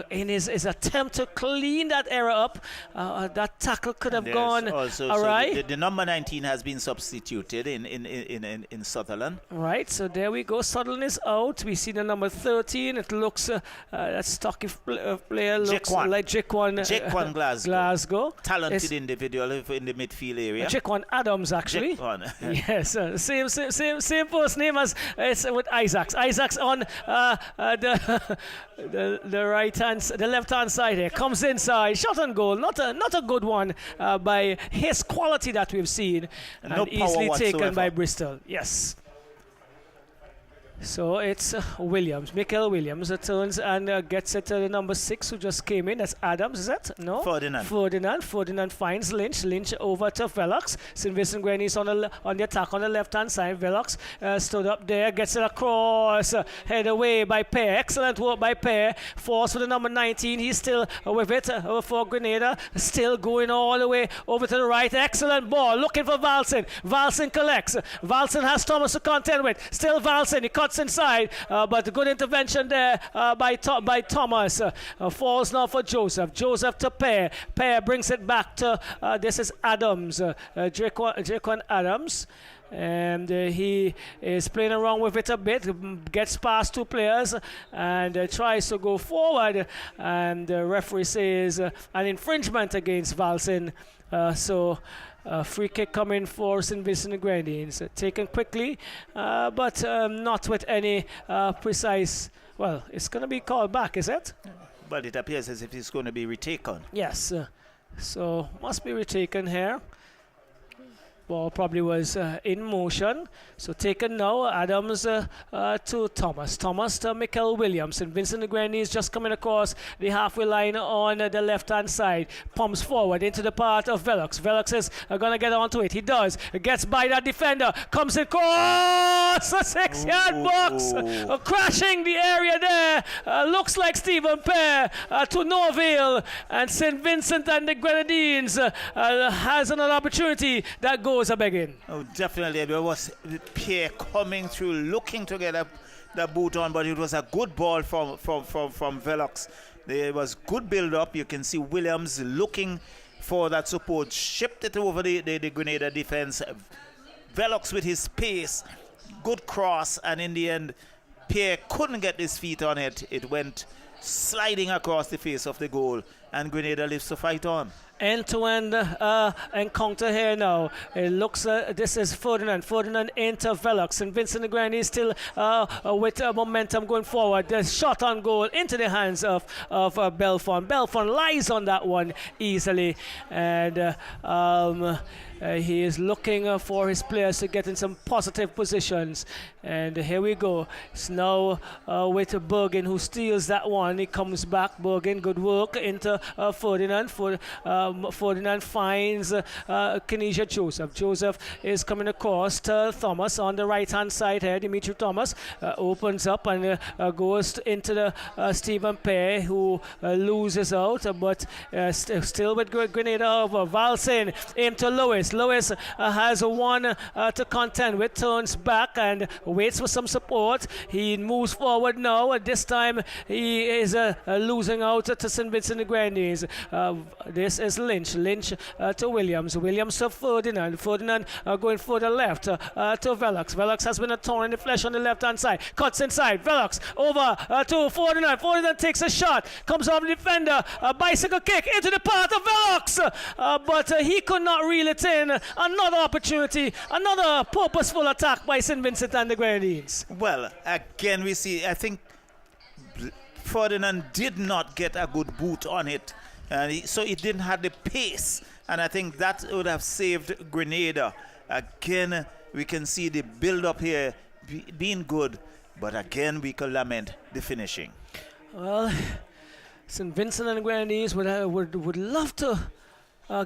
in his attempt to clean that error up, that tackle could have gone awry. So the number 19 has been substituted in Sutherland. Right, so there we go. Sutherland is out. We see the number 13. It looks that stocky player looks like Jaquan Glasgow. Talented individual in the midfield area. Jaquan Adams, actually. Yes, same first name as it's with Isaacs. Isaacs on the left hand side here, comes inside, shot on goal. Not a good one by his quality that we've seen, and easily taken by Bristol. Yes. So it's Williams, Michael Williams turns and gets it to the number 6 who just came in. That's Adams, is that? No? Ferdinand finds Lynch. Lynch over to Velox. St. Vincent Grenadines on the attack on the left-hand side. Velox stood up there, gets it across, head away by Pear. Excellent work by Pear. Force for the number 19. He's still with it for Grenada. Still going all the way over to the right. Excellent ball. Looking for Valson. Valson collects. Valson has Thomas to contend with. Still Valson. He cuts inside, but good intervention there by Thomas. Falls now for Joseph. Joseph to Pear. Pear brings it back to this is Adams, Jaquan Adams. And he is playing around with it a bit, gets past 2 players and tries to go forward, and the referee says an infringement against Valson. Free kick coming for St. Vincent Grenadines. Taken quickly, but not with any precise... Well, it's going to be called back, is it? Well, it appears as if it's going to be retaken. Yes, so must be retaken here. Ball probably was in motion. So taken now, Adams to Thomas. Thomas to Michael Williams. And Vincent the Grenadines just coming across the halfway line on the left-hand side. Pumps forward into the part of Velox. Velox is going to get onto it. He does. Gets by that defender. Comes across a 6-yard box. Crashing the area there. Looks like Stephen Pear to no avail. And St. Vincent and the Grenadines has another opportunity that goes a begging. Oh, definitely. There was Pierre coming through, looking to get the boot on, but it was a good ball from Velox. There was good build-up. You can see Williams looking for that support, shipped it over the Grenada defense. Velox with his pace, good cross, and in the end, Pierre couldn't get his feet on it. It went sliding across the face of the goal, and Grenada lives to fight on. End-to-end encounter here now. It looks, this is Ferdinand. Ferdinand into Velox. And Vincent the Grenadines still with momentum going forward. The shot on goal into the hands of Belfont. Belfont lies on that one easily. And he is looking for his players to get in some positive positions. And here we go. It's now with Bergen, who steals that one. He comes back. Bergen, good work into Ferdinand. Ferdinand finds Kenesha Joseph. Joseph is coming across to Thomas on the right-hand side here. Dimitri Thomas opens up and goes into the Stephen Pear, who loses out, but still with Grenada over. Valsin aim to Lewis. Lewis has one to contend with, turns back and waits for some support. He moves forward now. This time he is losing out to St. Vincent the Grenadines. This is Lynch. Lynch to Williams. Williams to Ferdinand. Ferdinand going further left to Velox. Velox has been a thorn in the flesh on the left-hand side. Cuts inside. Velox over to Ferdinand. Ferdinand takes a shot. Comes off the defender. A bicycle kick into the path of Velox. But he could not reel it in. Another opportunity. Another purposeful attack by St. Vincent and the Grenadines. Well, again we see, I think Ferdinand did not get a good boot on it. So it didn't have the pace, and I think that would have saved Grenada. Again, we can see the build-up here being good, but again, we can lament the finishing. Well, St. Vincent and the Grenadines would love to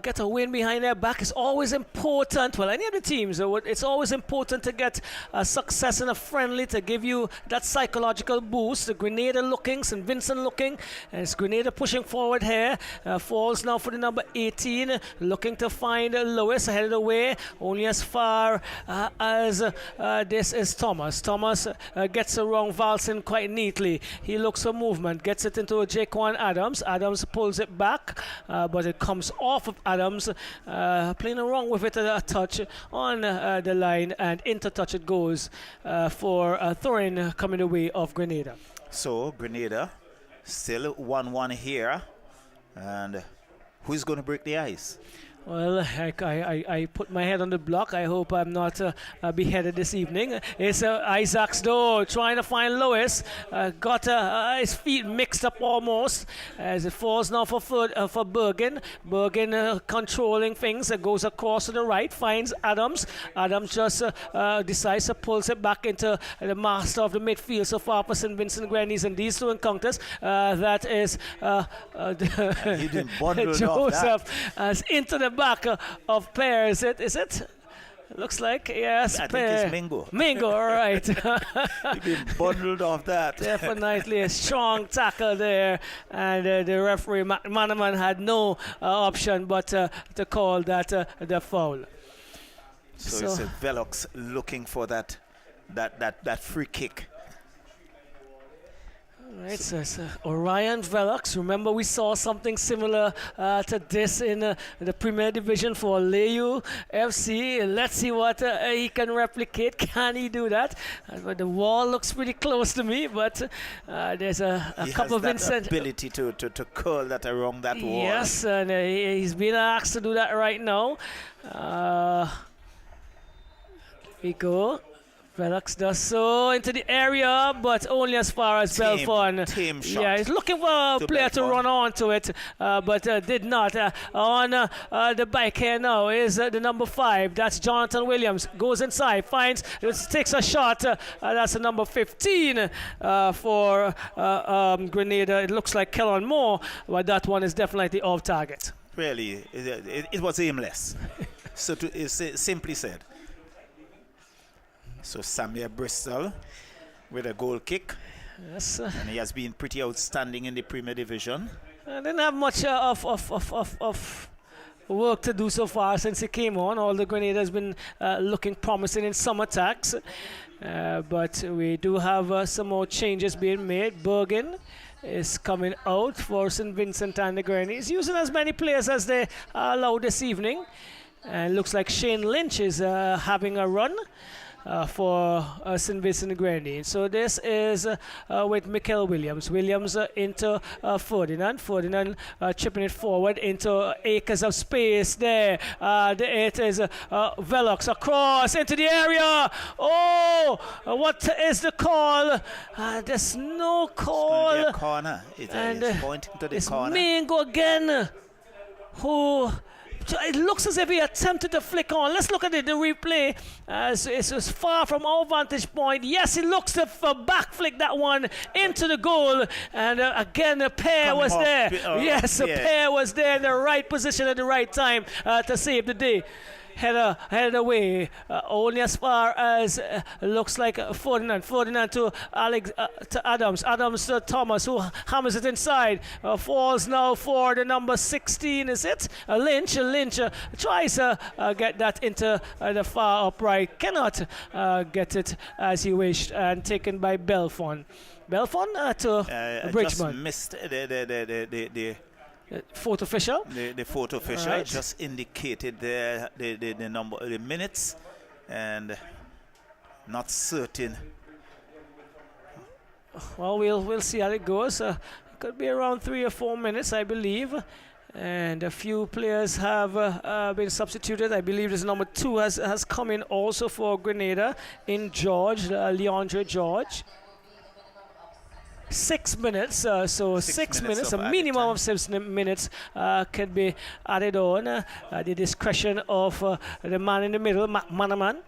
get a win behind their back. Is always important. Well, any of the teams, it's always important to get success in a friendly to give you that psychological boost. The Grenada looking, St. Vincent looking, and it's Grenada pushing forward here. Falls now for the number 18, looking to find Lewis headed away, only as far as this is Thomas. Thomas gets around Valsin quite neatly. He looks for movement, gets it into Jaquan Adams. Adams pulls it back, but it comes off of Adams, playing around with it a touch on the line, and into touch it goes for Thorin coming the way of Grenada. So Grenada still 1-1 here, and who's going to break the ice? Well, I put my head on the block. I hope I'm not beheaded this evening. It's Isaacs though, trying to find Lewis. Got his feet mixed up almost as it falls now for Bergen. Bergen controlling things. Goes across to the right, finds Adams. Adams just decides to pulls it back into the master of the midfield so far for St. Vincent Grenadines. And these two encounters, that is He didn't bundle Joseph as into the back of Pear. Is it? Looks like, yes. I think it's Mingo. Mingo, all right. He's been bundled off that. Definitely a strong tackle there. And the referee, Manaman, had no option but to call that the foul. So it's Velox looking for that free kick. Right, so it's Orion Velox. Remember, we saw something similar to this in the Premier Division for Leyu FC. Let's see what he can replicate. Can he do that? But the wall looks pretty close to me, but there's a couple of Vincent. Ability to curl that around that wall. Yes, and he's being asked to do that right now. Here we go. Velox does so into the area, but only as far as Belfon. Tame shot. Yeah, he's looking for a player to run onto it, but did not. On the bike here now is the number 5. That's Jonathan Williams. Goes inside, finds, takes a shot. That's the number 15 for Grenada. It looks like Kellon Moore, but that one is definitely off target. Really, it was aimless. So it's simply said. So Samir Bristol with a goal kick. Yes. And he has been pretty outstanding in the Premier Division. Didn't have much of work to do so far since he came on. All the Grenada has been looking promising in some attacks. But we do have some more changes being made. Bergen is coming out for St. Vincent and the Grenadines, using as many players as they allow this evening. And looks like Shane Lynch is having a run for St. Vincent and Grenadines. So this is with Michael Williams. Williams into Ferdinand. Ferdinand chipping it forward into acres of space there. It is Velox across into the area. Oh, what is the call? There's no call. It's gonna be a corner. It's pointing to the corner. Mingo again. Who? It looks as if he attempted to flick on. Let's look at the replay. It's far from our vantage point. Yes, he looks to back flick that one into the goal. And again, the pair was there. Yes, the pair was there in the right position at the right time to save the day. Headed away, only as far as looks like Ferdinand to Adams to Thomas, who hammers it inside, falls now for the number 16, is it? Lynch tries to get that into the far upright, cannot get it as he wished, and taken by Belfon to Bridgman. Just missed the fourth official. The fourth official right. Just indicated the number, the minutes, and not certain. Well, we'll see how it goes. Could be around 3 or 4 minutes, I believe. And a few players have been substituted. I believe this number 2 has come in also for Grenada in George, Leandre George. 6 minutes, so 6 minutes, a minimum of 6 minutes can be added on at the discretion of the man in the middle, Manaman.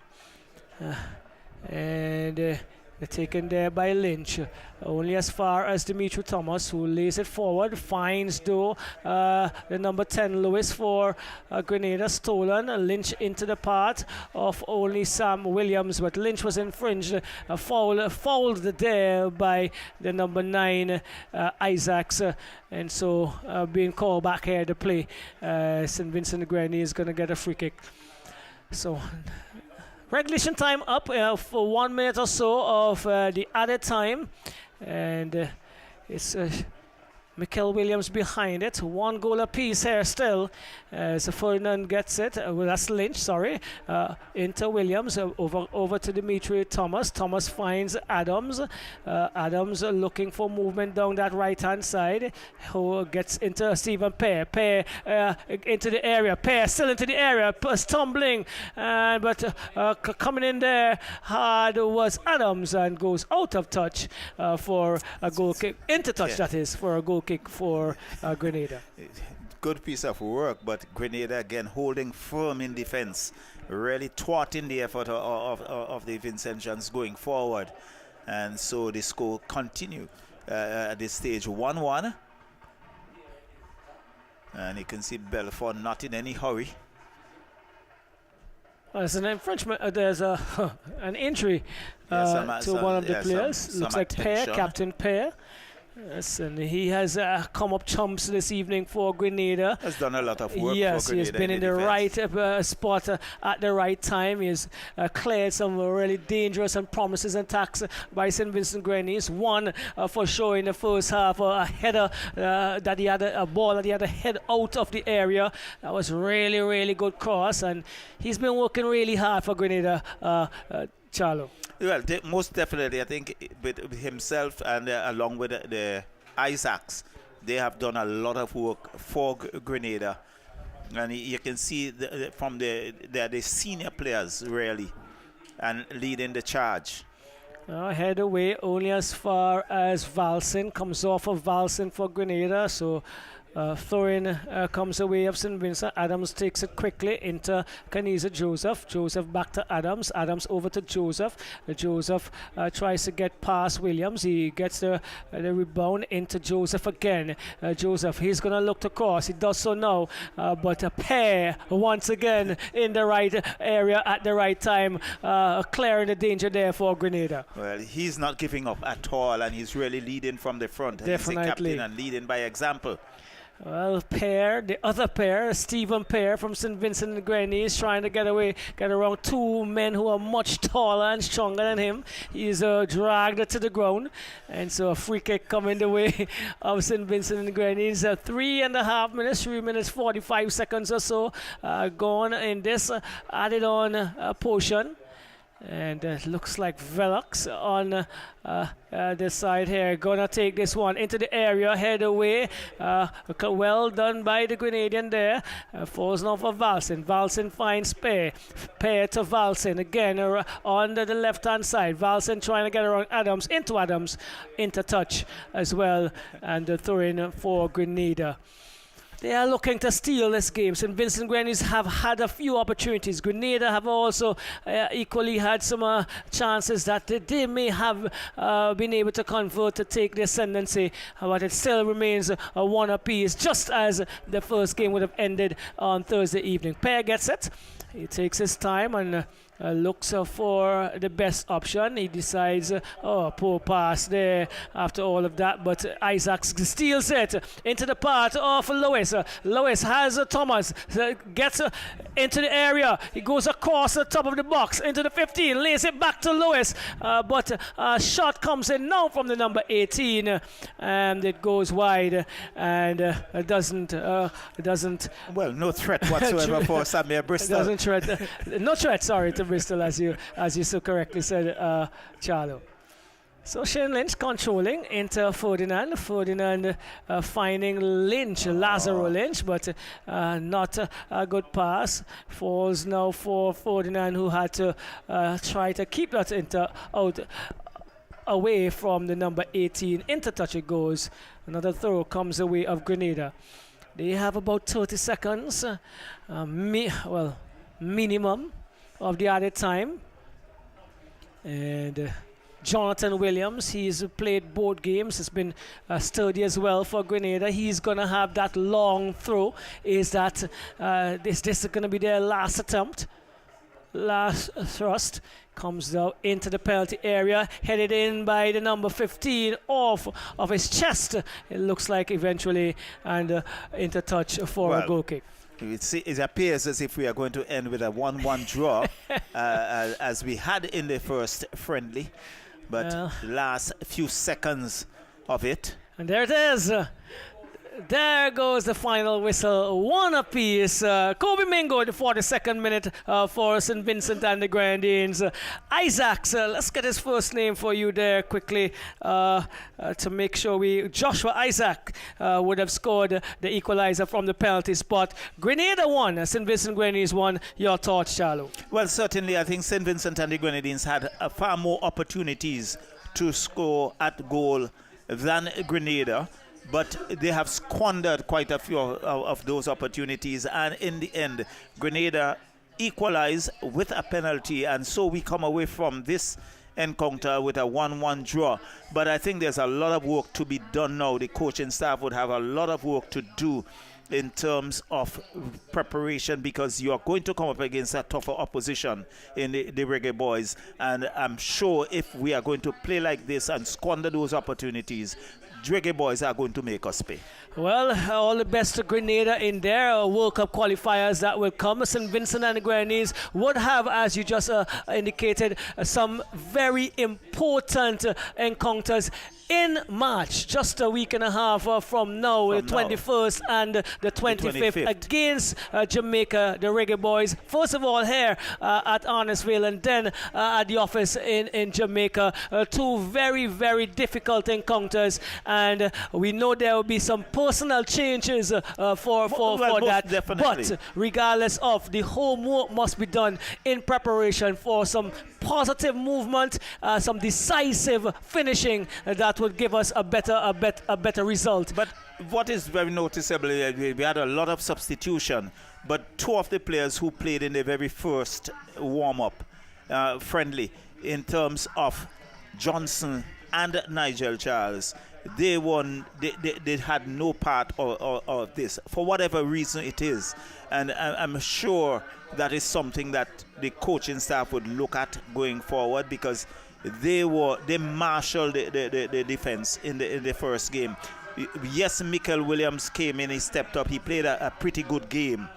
And taken there by Lynch, only as far as Dimitri Thomas, who lays it forward, finds though the number 10 Lewis for Grenada, stolen. Lynch into the path of only Sam Williams, but Lynch was infringed, fouled there by the number 9 Isaacs, and so being called back here to play. St. Vincent Grenadines is going to get a free kick. So regulation time up for 1 minute or so of the added time, and it's Michael Williams behind it. 1 goal apiece here still. So Ferdinand gets it. Well, that's Lynch, sorry. Into Williams. Over to Dimitri Thomas. Thomas finds Adams. Adams looking for movement down that right-hand side. Who gets into Stephen Pear. Pear into the area. Pear still into the area. Stumbling. But coming in there hard was Adams, and goes out of touch for a goal kick. Into touch, that is, for a goal kick for Grenada. Good piece of work, but Grenada again holding firm in defense, really thwarting the effort of the Vincentians going forward. And so the score continue at this stage 1-1. And you can see Belfort not in any hurry. There's an infringement. There's an injury to one of the players. Looks like Pear, Captain Pear. Yes, and he has come up chumps this evening for Grenada. Has done a lot of work. Yes, for Grenada. He has been in the right spot at the right time. He has cleared some really dangerous and promising attacks by St. Vincent Grenadines. One for sure in the first half, a header that he had a ball that he had to head out of the area. That was really, really good cross, and he's been working really hard for Grenada. Charlo. Well, most definitely, I think with himself and along with the Isaacs, they have done a lot of work for Grenada, and you can see from the senior players really and leading the charge. Head away only as far as Valsin. Comes off of Valsin for Grenada. So throwing comes away of St. Vincent. Adams takes it quickly into Kaniza Joseph. Joseph back to Adams. Adams over to Joseph. Joseph tries to get past Williams. He gets the rebound into Joseph again. Joseph, he's going to look to cross. He does so now. But a pair once again in the right area at the right time. Clearing the danger there for Grenada. Well, he's not giving up at all, and he's really leading from the front. Definitely. He's the captain and leading by example. Well, the other pair, Stephen Pair from St. Vincent and Grenadines, trying to get around two men who are much taller and stronger than him. He's dragged to the ground, and so a free kick coming the way of St. Vincent and Grenadines. 3.5 minutes, 3 minutes 45 seconds or so gone in this added on portion. And looks like Velox on this side here. Gonna take this one into the area, head away. Well done by the Grenadian there. Falls now for Valsin. Valsin finds Pair. Pair to Valsin. Again on the left-hand side. Valsin trying to get around Adams. Into touch as well. And throwing for Grenada. They are looking to steal this game. St. Vincent Grenadines have had a few opportunities. Grenada have also equally had some chances that they may have been able to convert to take the ascendancy, but it still remains a one apiece, just as the first game would have ended on Thursday evening. Pair gets it. He takes his time and looks for the best option. He decides, poor pass there after all of that, but Isaac steals it into the part of Lewis. Lewis has Thomas, gets into the area. He goes across the top of the box into the 15, lays it back to Lewis, but a shot comes in now from the number 18, and it goes wide, and it doesn't. Well, no threat whatsoever for Samir Bristol. Doesn't threat. No threat, sorry, to Bristol, as you so correctly said, Charlo. So Shane Lynch controlling into Ferdinand. Ferdinand finding Lynch, Lazaro Lynch, but not a good pass. Falls now for Ferdinand, who had to try to keep that out away from the number 18. Into touch it goes. Another throw comes away of Grenada. They have about 30 seconds, minimum of the added time. And Jonathan Williams, he's played both games. It's been sturdy as well for Grenada. He's going to have that long throw. Is this going to be their last attempt? Last thrust comes down into the penalty area, headed in by the number 15 off of his chest. It looks like eventually, and into touch for a goal kick. It appears as if we are going to end with a 1-1 draw, as we had in the first friendly, but last few seconds of it. And there it is. There goes the final whistle, one apiece. Kobe Mingo, the 42nd minute for St. Vincent and the Grenadines. Isaacs, let's get his first name for you there quickly to make sure Joshua Isaac would have scored the equalizer from the penalty spot. Grenada won, St. Vincent Grenadines won. Your thoughts, Charlo? Well, certainly I think St. Vincent and the Grenadines had far more opportunities to score at goal than Grenada, but they have squandered quite a few of those opportunities, and in the end Grenada equalized with a penalty, and so we come away from this encounter with a 1-1 draw. But I think there's a lot of work to be done now. The coaching staff would have a lot of work to do in terms of preparation, because you are going to come up against a tougher opposition in the Reggae Boys, and I'm sure if we are going to play like this and squander those opportunities, Reggae Boys are going to make us pay. Well, all the best to Grenada in their World Cup qualifiers that will come. St. Vincent and the Grenadines would have, as you just indicated, some very important encounters in March, just a week and a half from now, the 21st and the 25th against Jamaica, the Reggae Boys. First of all here at Arnos Vale, and then at the office in Jamaica. Two very, very difficult encounters, and we know there will be some personal changes for that. Definitely. But regardless of, the homework must be done in preparation for some positive movement, some decisive finishing that would give us a better result. But what is very noticeable, we had a lot of substitution, but 2 of the players who played in the very first warm-up friendly, in terms of Johnson and Nigel Charles, they had no part of this, for whatever reason it is. And I'm sure that is something that the coaching staff would look at going forward, because they marshaled the defense in the first game. Yes, Michael Williams came in, he stepped up, he played a pretty good game,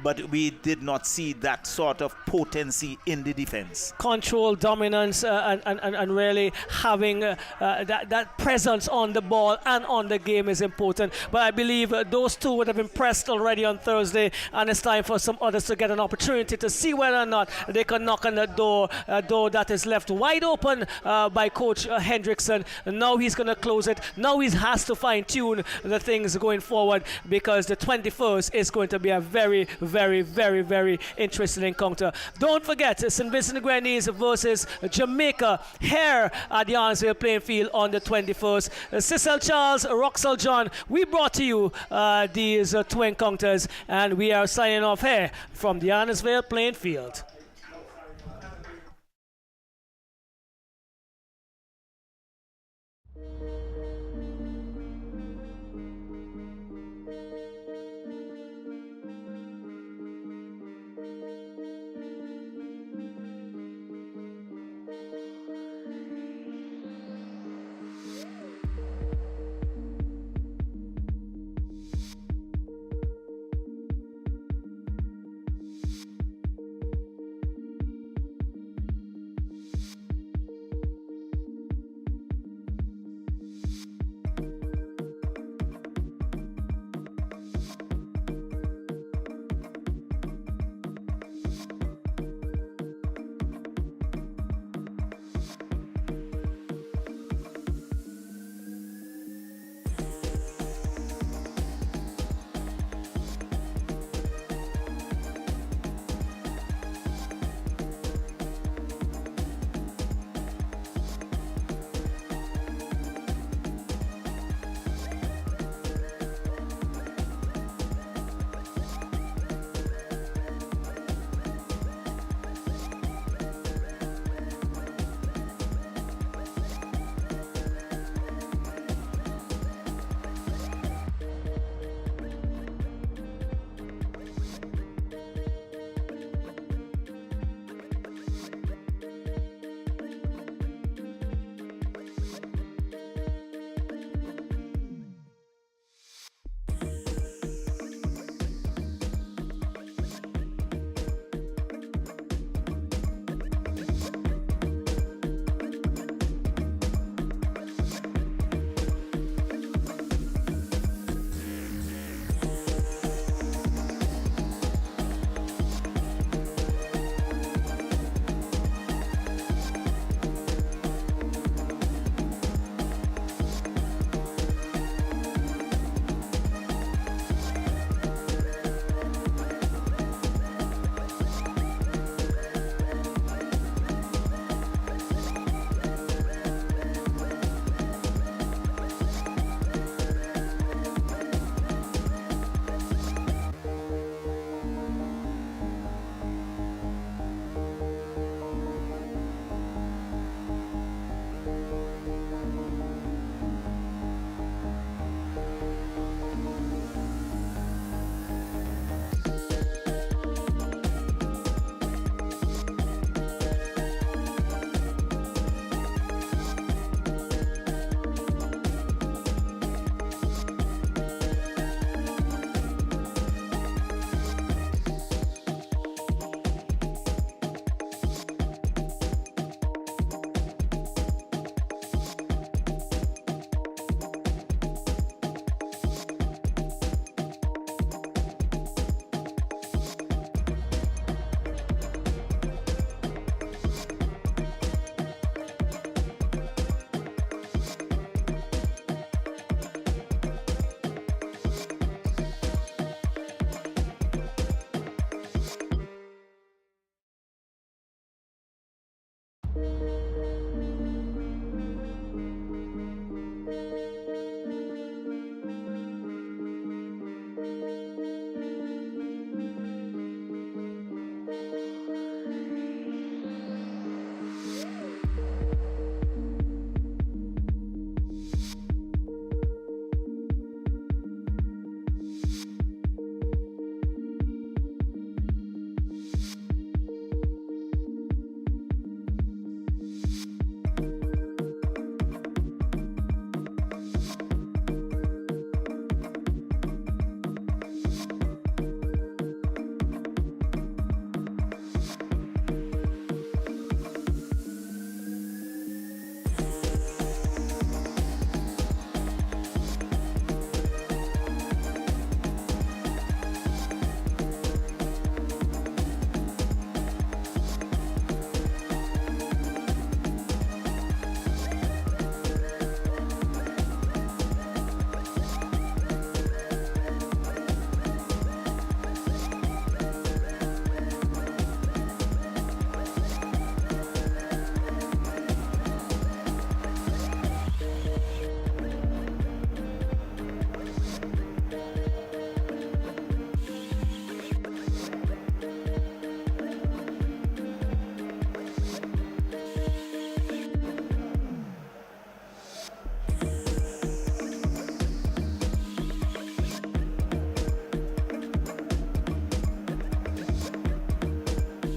but we did not see that sort of potency in the defense. Control, dominance, and really having that presence on the ball and on the game is important. But I believe those 2 would have impressed already on Thursday, and it's time for some others to get an opportunity to see whether or not they can knock on the door, a door that is left wide open by Coach Hendrickson. Now he's going to close it. Now he has to fine-tune the things going forward, because the 21st is going to be a very, very interesting encounter. Don't forget, St. Vincent Grenadines versus Jamaica here at the Arnos Vale playing field on the 21st. Cecil Charles, Roxel John, we brought to you these 2 encounters, and we are signing off here from the Arnos Vale playing field.